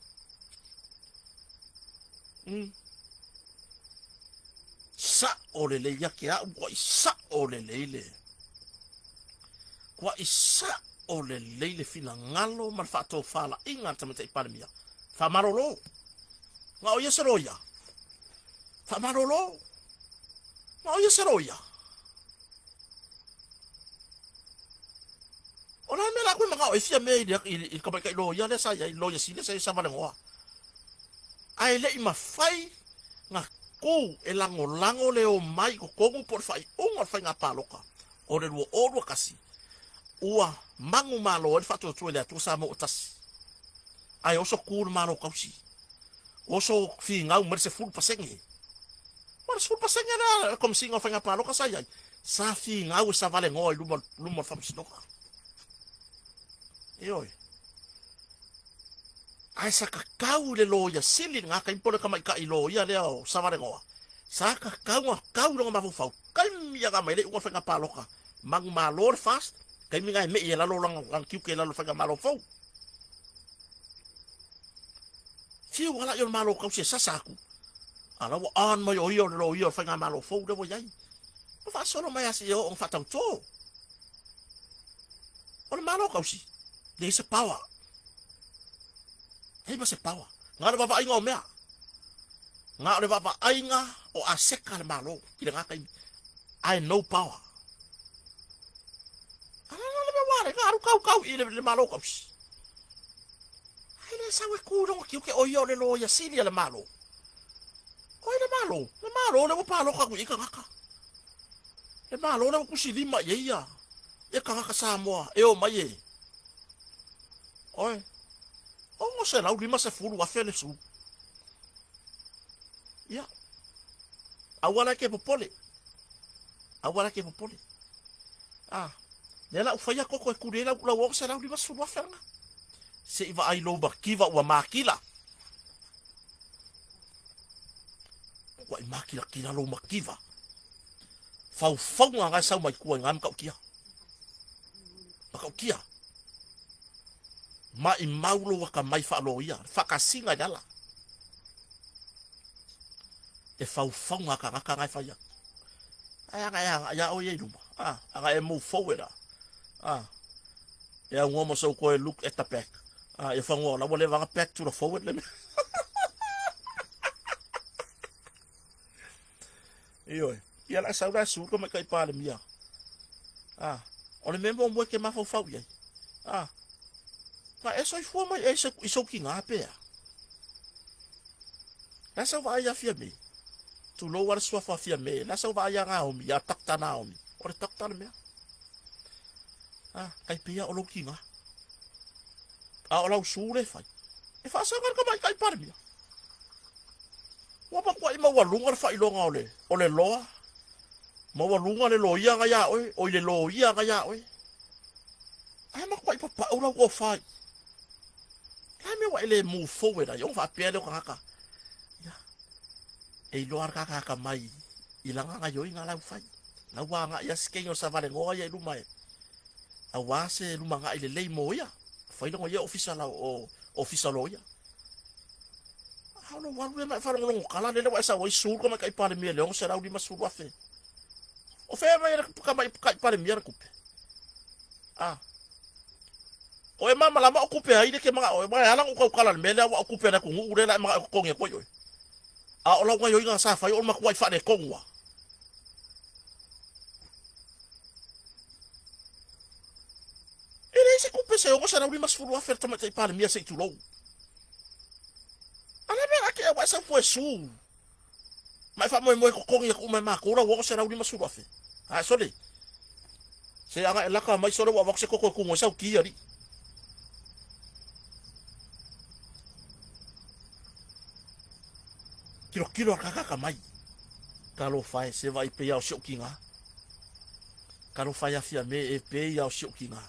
S1: Sa o le le yake au kwa I sa o le leile. Kwa I sa o le leile fina ngalo man whaatou whala inga tamata I palemia. Whamarolo. Nga o yeseroia. Whamarolo. Nga o yeseroia. O la mea la koe mga o e fia mea I kamai kai loia le sa ia I loia si le sa I sa vale ngoa. Ai le I mawhai nga kou e lango le o mai ko kongu por whai unga whai ngā pāloka. O le rua orua kasi. Ua mangu malo e whatu atu le atu sa mo otasi. Ai oso kūru malo kausi. Oso fi ngau mare se fulu pasenge. Mare se fulu pasenge na kom singa whai ngā pāloka sa iai. Sa fi ngau sa vale ngoa I luma whamsinoka. Ioi. Ai sa kakau le loia sili ngā ka impone ka mai ka I loia leo sa vale ngoa. Sa kakau longa mawufau. Kai mia ka mai le unga whenga pāloka. Mangu malo le fast. Kai mi ngai me I lalo lang kiu ke lalo whenga malo fau. Fiu wala yon malo kau se sasaku. Ala wa an mai o iyo le lo iyo whenga malo fau le wo yai. Wa solo mai asi o on fatau to. O le malo kau si. There is a power. Hei ma se power. Ngā le wapa inga o mea. Ngā le wapa inga o a seka le malo. Kira ngā kai. I know power. Ala le mawale ngaru kau ile malo kaus. Ai sawe kuno ki ke o yo le lo ya sili le malo. Oi le malo le palo ka ku ikanga. Le malo le ku silima ye ya. E kanga sa moa e o mai e. Oi. O mo se la ulima se fulu wa fele su. Ya. Awala ke popole. Ah. Nela ufaya koko e kurela ula wo se la ulima su wa fele. Se iva ai lo kiva wa makila. Wa makila kila lo makiva. Fau nga sa mai ku ngam ka kia. Ka kia. Ma i maulo wa ka mai fa lo ia, fa ka singa dala. E fau nga ka ngai fa ia. Aya ya o ye luma. Anga e move forward. Ya ngomo so ko look at the back. E fa ngo la wole va back to the forward le. Iyo. Ya la sa su ko me kai pa le mia. O le membo mo ke ma fa ia. Ma eso foi mai isso que ngapea. Essa vai a fia me. Tu lo war sua fa fia me. Essa vai a ngaomi ya takta naomi. O takta me. Kai pia o lo kinga. O lo sure fai. E fa sa ka mai kai par mia. Wa pa ko ima wa lunga fa ilonga ole. Ole loa. Ma wa lunga le lo ia nga ya oi. O le lo ia nga ya oi. Ai ma ko pa o lo go fai. Kami wa ele move forward ai, va pele ko kaka. Ya. E loar kaka mai. Ilanga nga yo ngala fai. Na wa nga ya skenyo sa vale ngo ya lumai. A wa se lumanga ile lei moya. Fai lo ya official o official ya. Halo wa me fa lo kala le wa sa wa sul ko mai pa le mi le on será di masul wa fe. O fe mai ka mai pa le mi ku pe. O e mama la ma okupe haide ke mga o e mga halang ukaw kalan mele wa okupe na kungu ure la mga konge ko yo. O la nga yo nga sa fa yo ma kuai fa de kongwa. Ele se kupe se yo sa na uri mas fulu afer tama tai pa mia se tulo. Ala me ake wa sa foi su. Mai fa mo ko konge ko ma ko la wo sa na uri mas fulu afer. Sorry. Se anga elaka mai solo wa se ko ko mo sa ki ari. Kilo kaka mai. Kalau fai se vai pe ao shokinga. Kalau fai a fia me e pe ao shokinga.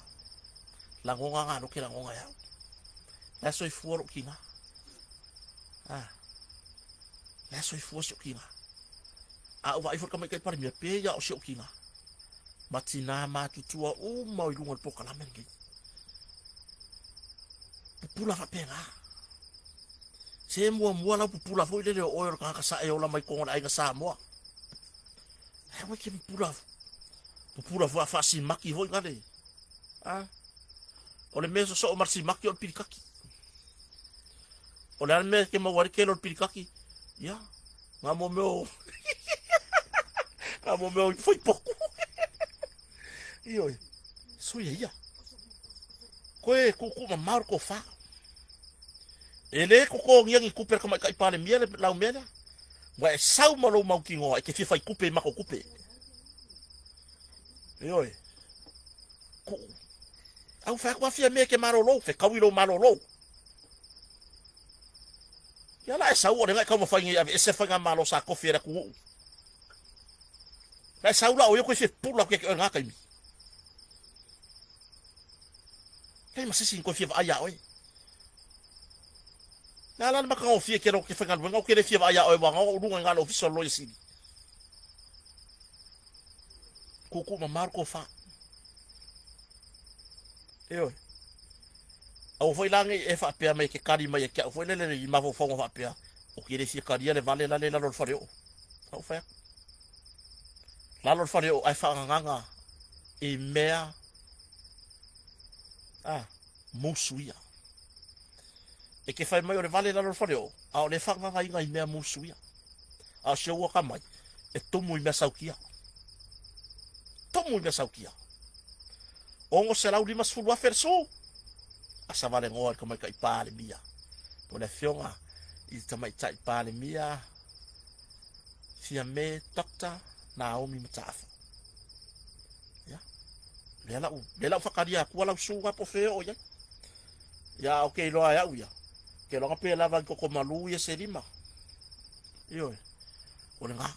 S1: La ngonga nga no ke la ngonga ya. La soi fuoro kinga. La soi fuoro shokinga. Vai for kamai kai par me pe ao shokinga. Matina ma tutua o mau lunga po kala mengi. Pula fa penga. Se mua la pupula foi le o ka sa e ola mai ko ai ka sa mo. E wa ke pupula fa si maki foi ngale. O le meso so mar si maki o pirikaki. O le me ke mo war ke lo pirikaki. Ya. Ngamo meu. Ngamo meu foi pouco. Io. So ia. Koe ku marco fa. Ele ko ngiang kuper ka mai kai pale miele lau mele. Wa e sau malo mau kingo ai ke fai kupe mako kupe. Oi. Ku. Au fa kwa fia me ke marolo, fe kawilo marolo. Ya la sau o ngai ka mo fai e se fai malo sa ko fera ku. La sau la o yo ko se pula ke nga kai mi. Kai ma se sin ko fia aya oi. Nala na makang ofia kero ke fangal ngau kere fia aya o wanga o runga ngalo official lo yesi. Kuku ma marco fa. Eo. Au foi lange e fa pe mai ke kari mai ke foi lele i ma fo fa pe. O kere fia kari le vale la le la lo fareo. Au fa. La lo fareo ai fa nganga e mea. Musuia. E ke fai mai o le vale la lo fareo. A o le fanga ngai ngai mea musuia. A se o ka mai. E tumu i mea saukia. tomu me saukia ongo se lau lima sfulu aferso asa vale ngoa ko mai kai pale mia to le fionga i tamai tai pale mia sia me Dr. Naomi Matafa ya le lau fakaria ku lau suga po feo ya okay lo ya uya ke lo ngape lava ko malu ya selima yo o nga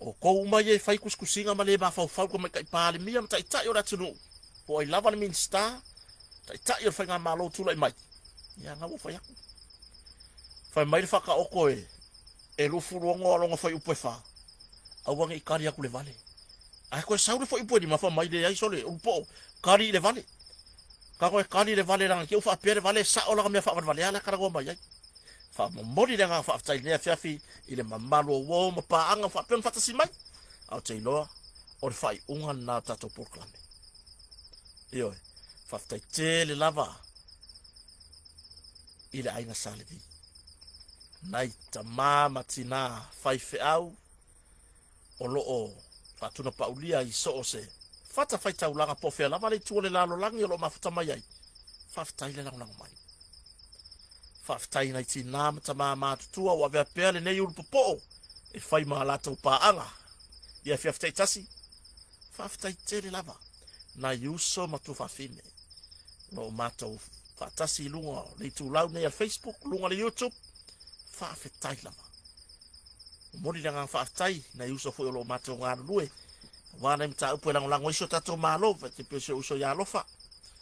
S1: o ko mai e fai kuskusinga male ba fa ko mai kai pale mia mta ita yo ratunu o I lava le minsta ta ita yo fa nga malo tu lai mai ya nga wo fa ya fa mai fa ka o ko e lu furu ngo lo ngo fa upe fa au wangi kari aku le vale ai ko sauri fa upe di ma fa mai de ai sole upo kari le vale ka ko kari le vale rang ke fa pere vale sa ola me fa vale ala kara go mai fa mori de nga fa tai ne fiafi ile mamalo wo ma pa anga fa pen fa tasi mai au te loa o fai unga na tato proclame io fa tai tele lava ile aina salivi nai tamama tina fai fe au o loo fa tuna paulia I so se fata fai tau langa po fe lava le tuole lalo langi o lo mafuta mai ai fa tai le langa mai faftai na iti nama tamama tutua wa vea pele nei ulu popo e fai mahalata upaanga ia fiaftai tasi faftai tele lava na yuso matu fafine no mato fatasi lunga le tulau nei al Facebook lunga le YouTube faftai lava mori nga faftai na yuso fo lo mato ngana lue wana mta upo lang lang iso tato malo te pese uso ya lofa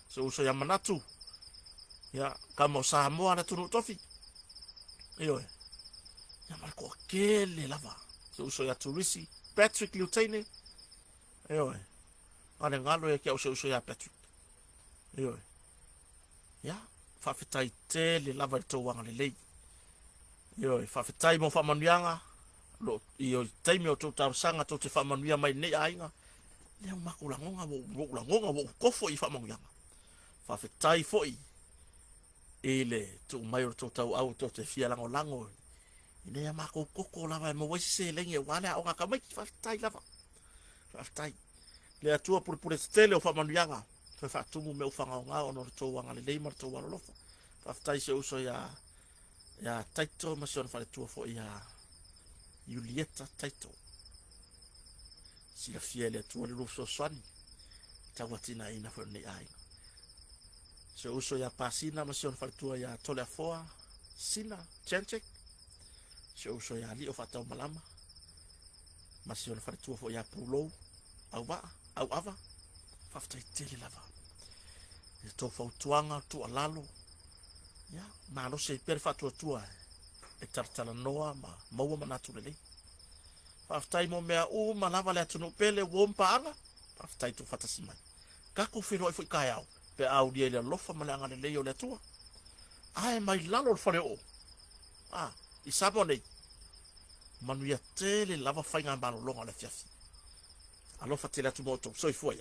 S1: so uso ya manatu ya kama Samoa na tunu tofi iyo ya marko kele lava so uso ya turisi Patrick Lutene iyo ane ngalo ya kia uso ya Patrick iyo ya fafitai tele lava to wanga lei iyo fafitai mo famanuanga lo iyo taimi o to sanga to te famanuia mai nei ainga ya makulangonga wo kofo I famanuanga fafitai foi ele tu mai to tau auto te fia lango ine ya mako koko lava mo wasi se lenge wala o ka mai fatai lava fatai le atua por stele o fa manuanga fa tumu me o fa nga no to wanga le mar to wala lofa fatai se uso ya taito masion fa tu fo ya Julieta taito si la fiele tu le so swani tawatina ina fo ne ai se uso ya pasina masion faltua ya tole foa sina chenchek se uso ya li o fatau malama masion faltua fo ya pulo au ava fafta tele lava e to fautuanga tu alalo ya malo se per fatua tua e tartala noa ma maua manatu lele fafta mo mea u malava le tunu pele wompa anga fafta tu fatasimai kako fino fo kayao pe au dia le lofa malanga le leo le tua ai mai lalo fare o I sabone manu ya tele lava fainga malo longa le fiasi alofa tele tu moto soifua